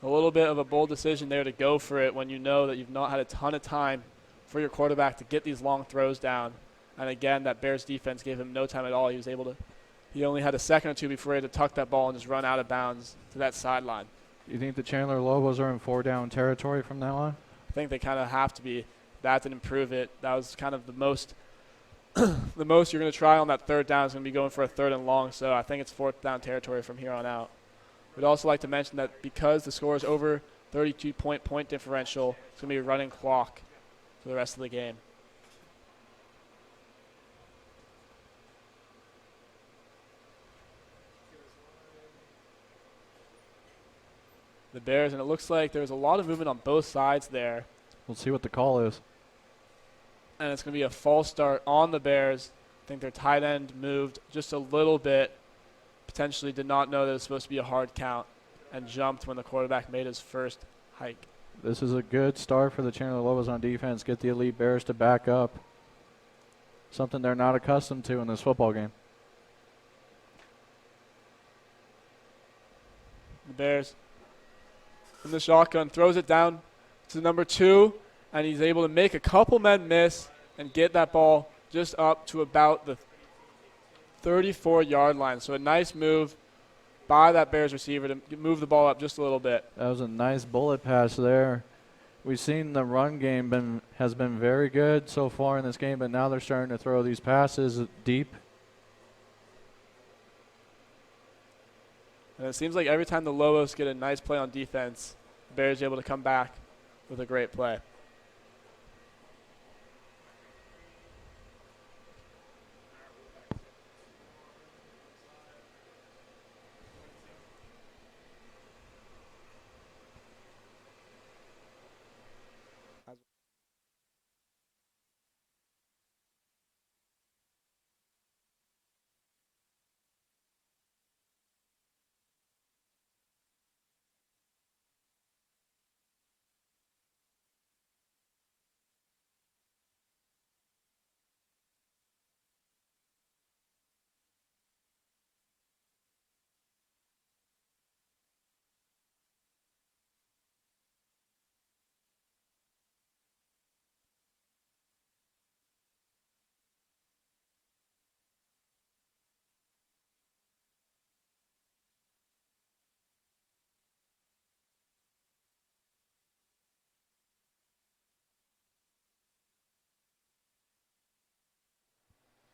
A little bit of a bold decision there to go for it when you know that you've not had a ton of time for your quarterback to get these long throws down. And again, that Bears defense gave him no time at all. He only had a second or two before he had to tuck that ball and just run out of bounds to that sideline. You think the Chandler Lobos are in 4-down territory from now on? I think they kind of have to be. That didn't improve it. That was kind of the most the most you're going to try on that third down is going to be going for a 3rd and long. So I think it's 4th down territory from here on out. We'd also like to mention that because the score is over 32-point differential, it's going to be a running clock for the rest of the game. The Bears, and it looks like there's a lot of movement on both sides there. We'll see what the call is. And it's going to be a false start on the Bears. I think their tight end moved just a little bit, potentially did not know that it was supposed to be a hard count, and jumped when the quarterback made his first hike. This is a good start for the Chandler Lobos on defense. Get the Elite Bears to back up. Something they're not accustomed to in this football game. The Bears in the shotgun throws it down to number 2, and he's able to make a couple men miss and get that ball just up to about the 34-yard line. So a nice move by that Bears receiver to move the ball up just a little bit. That was a nice bullet pass there. We've seen the run game has been very good so far in this game, but now they're starting to throw these passes deep. And it seems like every time the Lobos get a nice play on defense, the Bears are able to come back with a great play.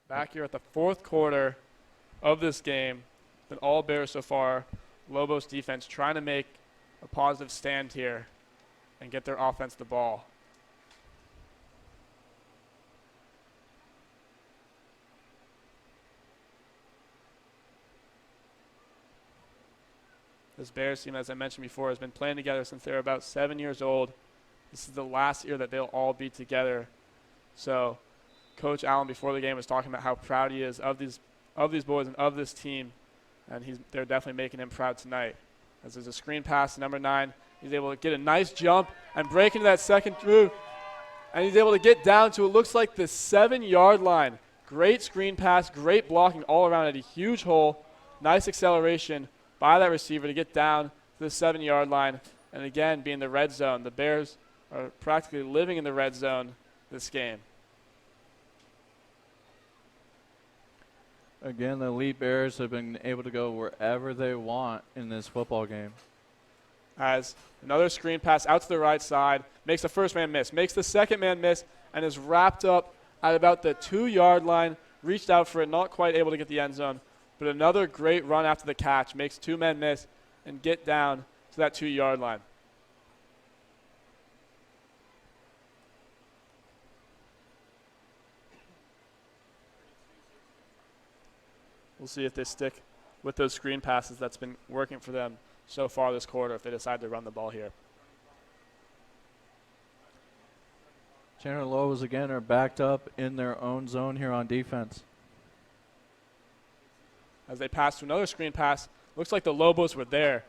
Back here at the 4th quarter of this game, been all Bears so far. Lobos defense trying to make a positive stand here and get their offense the ball. This Bears team, as I mentioned before, has been playing together since they were about 7 years old. This is the last year that they'll all be together. So Coach Allen before the game was talking about how proud he is of these boys and of this team, and they're definitely making him proud tonight. As there's a screen pass to number 9, he's able to get a nice jump and break into that second move, and he's able to get down to it looks like the 7-yard line. Great screen pass, great blocking all around at a huge hole, nice acceleration by that receiver to get down to the 7-yard line, and again being the red zone. The Bears are practically living in the red zone this game. Again, the Elite Bears have been able to go wherever they want in this football game. As another screen pass out to the right side, makes the first man miss, makes the second man miss, and is wrapped up at about the 2-yard line, reached out for it, not quite able to get the end zone, but another great run after the catch, makes 2 men miss and get down to that 2-yard line. We'll see if they stick with those screen passes that's been working for them so far this quarter if they decide to run the ball here. Chandler Lobos again are backed up in their own zone here on defense. As they pass to another screen pass, looks like the Lobos were there,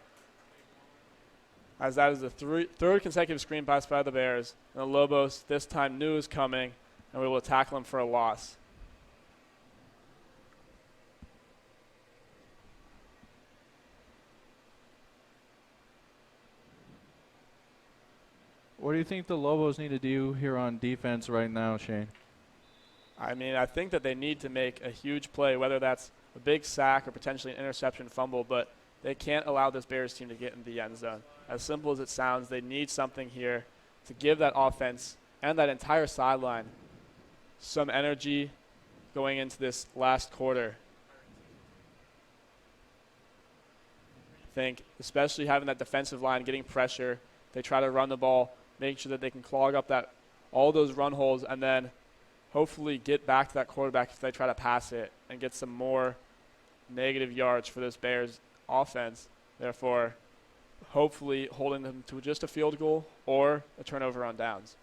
as that is the third consecutive screen pass by the Bears. And the Lobos this time knew it was coming and were able to tackle him for a loss. What do you think the Lobos need to do here on defense right now, Shane? I mean, I think that they need to make a huge play, whether that's a big sack or potentially an interception fumble, but they can't allow this Bears team to get in the end zone. As simple as it sounds, they need something here to give that offense and that entire sideline some energy going into this last quarter. I think especially having that defensive line getting pressure, they try to run the ball, make sure that they can clog up all those run holes, and then hopefully get back to that quarterback if they try to pass it and get some more negative yards for this Bears offense. Therefore, hopefully holding them to just a field goal or a turnover on downs.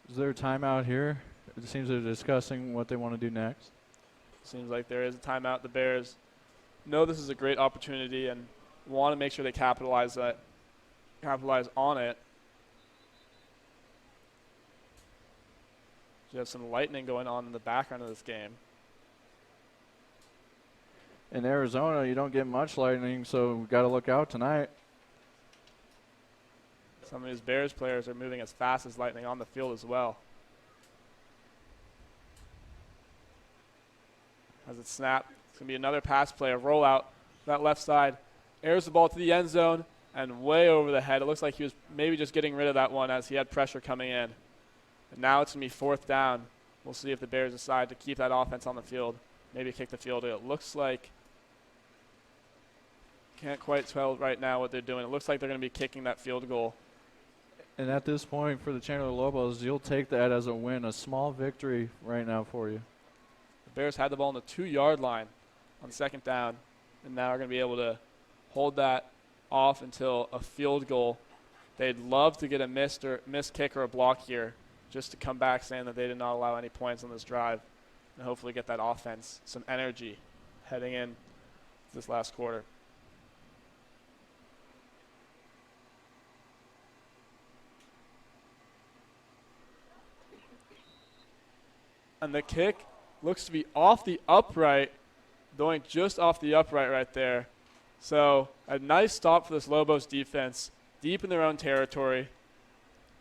Is there a timeout here? It seems they're discussing what they want to do next. Seems like there is a timeout. The Bears know this is a great opportunity and want to make sure they capitalize on it. You have some lightning going on in the background of this game. In Arizona, you don't get much lightning, so we've got to look out tonight. Some of these Bears players are moving as fast as lightning on the field as well. As it snapped, it's going to be another pass play, a rollout. That left side airs the ball to the end zone and way over the head. It looks like he was maybe just getting rid of that one as he had pressure coming in. And now it's going to be 4th down. We'll see if the Bears decide to keep that offense on the field, maybe kick the field. It looks like, can't quite tell right now what they're doing. It looks like they're going to be kicking that field goal. And at this point for the Chandler Lobos, you'll take that as a win, a small victory right now for you. The Bears had the ball on the 2-yard line on 2nd down, and now are going to be able to hold that off until a field goal. They'd love to get a missed kick or a block here just to come back saying that they did not allow any points on this drive and hopefully get that offense some energy heading in this last quarter. And the kick looks to be off the upright, going just off the upright right there. So a nice stop for this Lobos defense, deep in their own territory,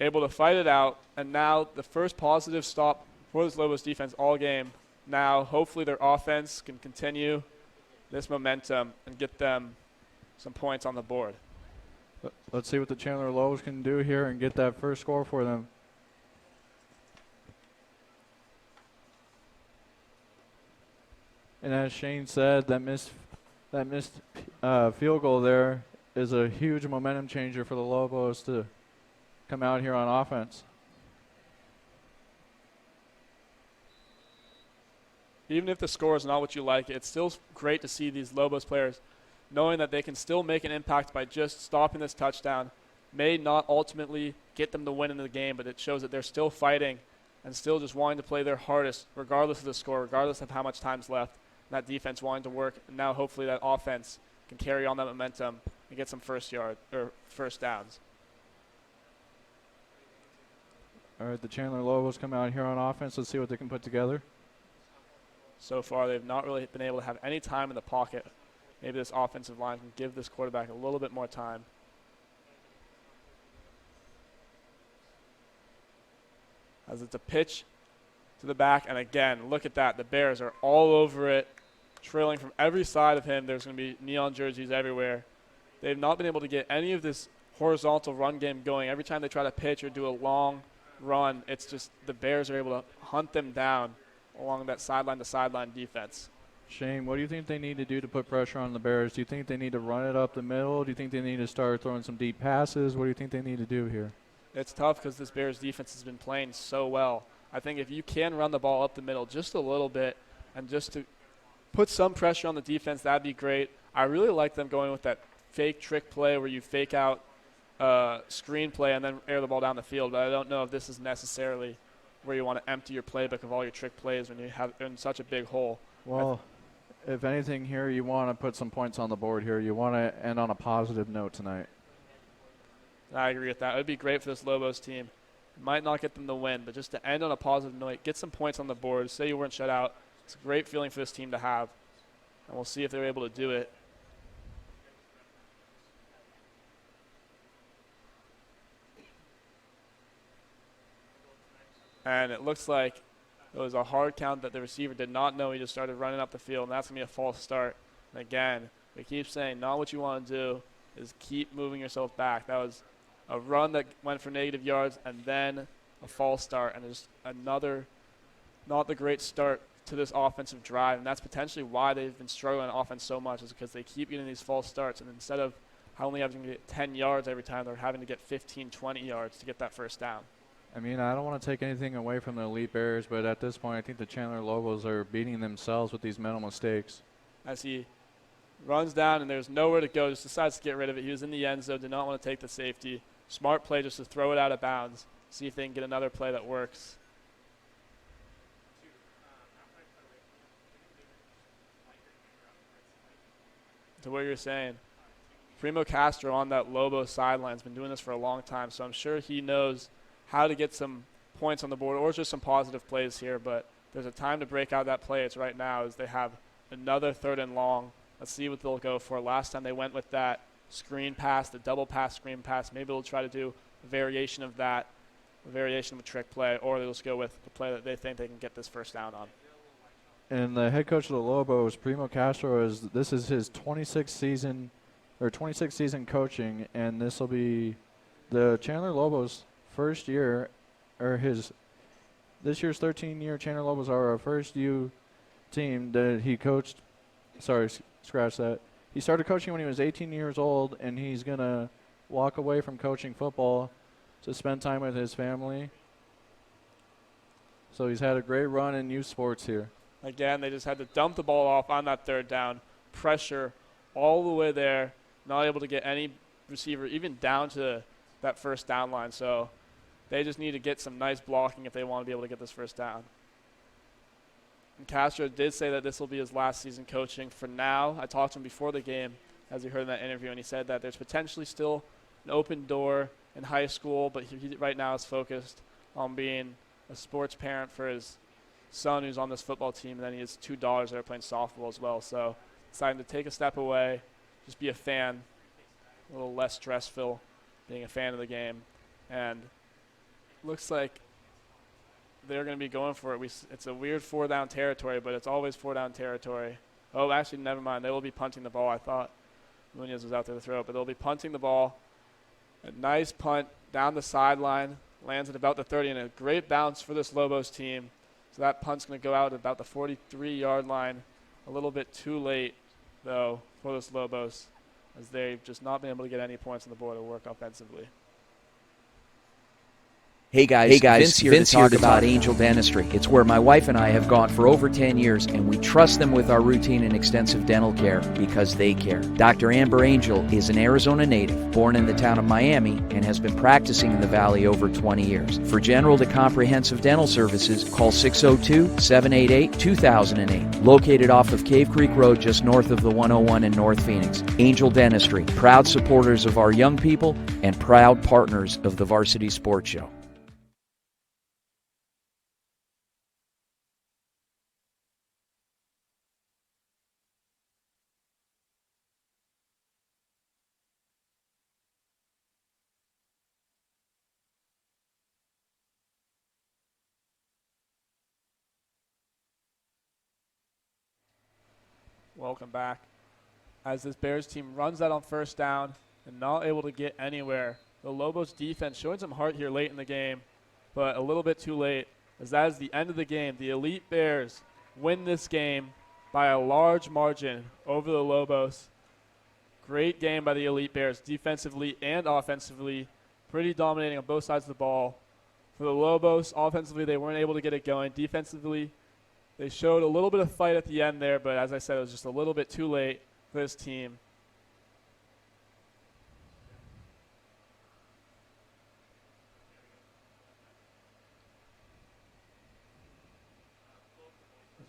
able to fight it out. And now the first positive stop for this Lobos defense all game. Now hopefully their offense can continue this momentum and get them some points on the board. Let's see what the Chandler Lobos can do here and get that first score for them. And as Shane said, that missed field goal there is a huge momentum changer for the Lobos to come out here on offense. Even if the score is not what you like, it's still great to see these Lobos players knowing that they can still make an impact by just stopping this touchdown. May not ultimately get them to win in the game, but it shows that they're still fighting and still just wanting to play their hardest regardless of the score, regardless of how much time's left. That defense wanting to work, and now hopefully that offense can carry on that momentum and get some first downs. All right, the Chandler Lobos come out here on offense. Let's see what they can put together. So far, they've not really been able to have any time in the pocket. Maybe this offensive line can give this quarterback a little bit more time. As it's a pitch to the back, and again, look at that. The Bears are all over it, trailing from every side of him. There's going to be neon jerseys everywhere. They've not been able to get any of this horizontal run game going. Every time they try to pitch or do a long run, it's just the Bears are able to hunt them down along that sideline-to-sideline defense. Shane, what do you think they need to do to put pressure on the Bears? Do you think they need to run it up the middle? Do you think they need to start throwing some deep passes? What do you think they need to do here? It's tough because this Bears defense has been playing so well. I think if you can run the ball up the middle just a little bit and just to put some pressure on the defense, that'd be great. I really like them going with that fake trick play where you fake out screen play and then air the ball down the field, but I don't know if this is necessarily where you want to empty your playbook of all your trick plays when you have in such a big hole. Well, if anything here, you want to put some points on the board here. You want to end on a positive note tonight. I agree with that. It would be great for this Lobos team. It might not get them the win, but just to end on a positive note, get some points on the board, say you weren't shut out. It's a great feeling for this team to have, and we'll see if they're able to do it. And it looks like it was a hard count that the receiver did not know. He just started running up the field, and that's going to be a false start. And again, we keep saying not what you want to do is keep moving yourself back. That was a run that went for negative yards and then a false start, and just another not the great start to this offensive drive. And that's potentially why they've been struggling on offense so much, is because they keep getting these false starts, and instead of only having to get 10 yards every time, they're having to get 15, 20 yards to get that first down. I mean, I don't want to take anything away from the Elite Bears, but at this point, I think the Chandler Lobos are beating themselves with these mental mistakes. As he runs down and there's nowhere to go, just decides to get rid of it. He was in the end zone, did not want to take the safety. Smart play just to throw it out of bounds, see if they can get another play that works. To what you're saying, Primo Castro on that Lobos sideline has been doing this for a long time, so I'm sure he knows how to get some points on the board or just some positive plays here. But there's a time to break out that play. It's right now as they have another 3rd and long. Let's see what they'll go for. Last time they went with that screen pass, the double pass screen pass. Maybe they'll try to do a variation of that, a variation of a trick play, or they'll just go with the play that they think they can get this first down on. And the head coach of the Lobos, Primo Castro, this is his 26th season coaching, and this will be the Chandler Lobos' first year, or this year's 13-year Chandler Lobos are our first U team that he coached. Sorry, scratch that. He started coaching when he was 18 years old, and he's going to walk away from coaching football to spend time with his family. So he's had a great run in youth sports here. Again, they just had to dump the ball off on that 3rd down, pressure all the way there, not able to get any receiver even down to that first down line. So they just need to get some nice blocking if they want to be able to get this first down. And Castro did say that this will be his last season coaching for now. I talked to him before the game, as you heard in that interview, and he said that there's potentially still an open door in high school, but he right now is focused on being a sports parent for his son who's on this football team, and then he has 2 daughters that are playing softball as well. So deciding to take a step away, just be a fan, a little less stressful, being a fan of the game. And looks like they're going to be going for it. It's a weird 4-down territory, but it's always 4-down territory. Oh, actually, never mind. They will be punting the ball. I thought Munoz was out there to throw it, but they'll be punting the ball. A nice punt down the sideline, lands at about the 30, and a great bounce for this Lobos team. So that punt's going to go out at about the 43-yard line. A little bit too late, though, for this Lobos, as they've just not been able to get any points on the board to work offensively. Hey guys, Vince here to talk about Angel Dentistry. It's where my wife and I have gone for over 10 years, and we trust them with our routine and extensive dental care because they care. Dr. Amber Angel is an Arizona native, born in the town of Miami, and has been practicing in the Valley over 20 years. For general to comprehensive dental services, call 602-788-2008. Located off of Cave Creek Road, just north of the 101 in North Phoenix. Angel Dentistry, proud supporters of our young people and proud partners of the Varsity Sports Show. Welcome back. As this Bears team runs out on first down and not able to get anywhere, the Lobos defense showing some heart here late in the game, but a little bit too late, as that is the end of the game. The Elite Bears win this game by a large margin over the Lobos. Great game by the Elite Bears, defensively and offensively, pretty dominating on both sides of the ball. For the Lobos, offensively, they weren't able to get it going. Defensively, they showed a little bit of fight at the end there, but as I said, it was just a little bit too late for this team.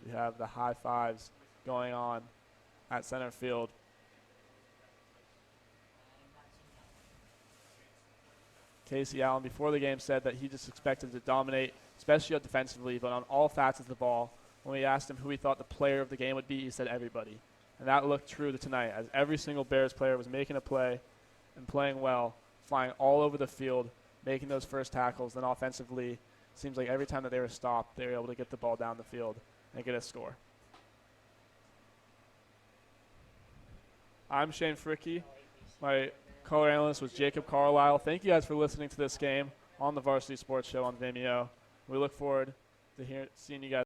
We have the high fives going on at center field. Casey Allen before the game said that he just expected to dominate, especially defensively, but on all facets of the ball. When we asked him who he thought the player of the game would be, he said everybody. And that looked true tonight, as every single Bears player was making a play and playing well, flying all over the field, making those first tackles. Then offensively, seems like every time that they were stopped, they were able to get the ball down the field and get a score. I'm Shane Fricky. My color analyst was Jacob Carlisle. Thank you guys for listening to this game on the Varsity Sports Show on Vimeo. We look forward to seeing you guys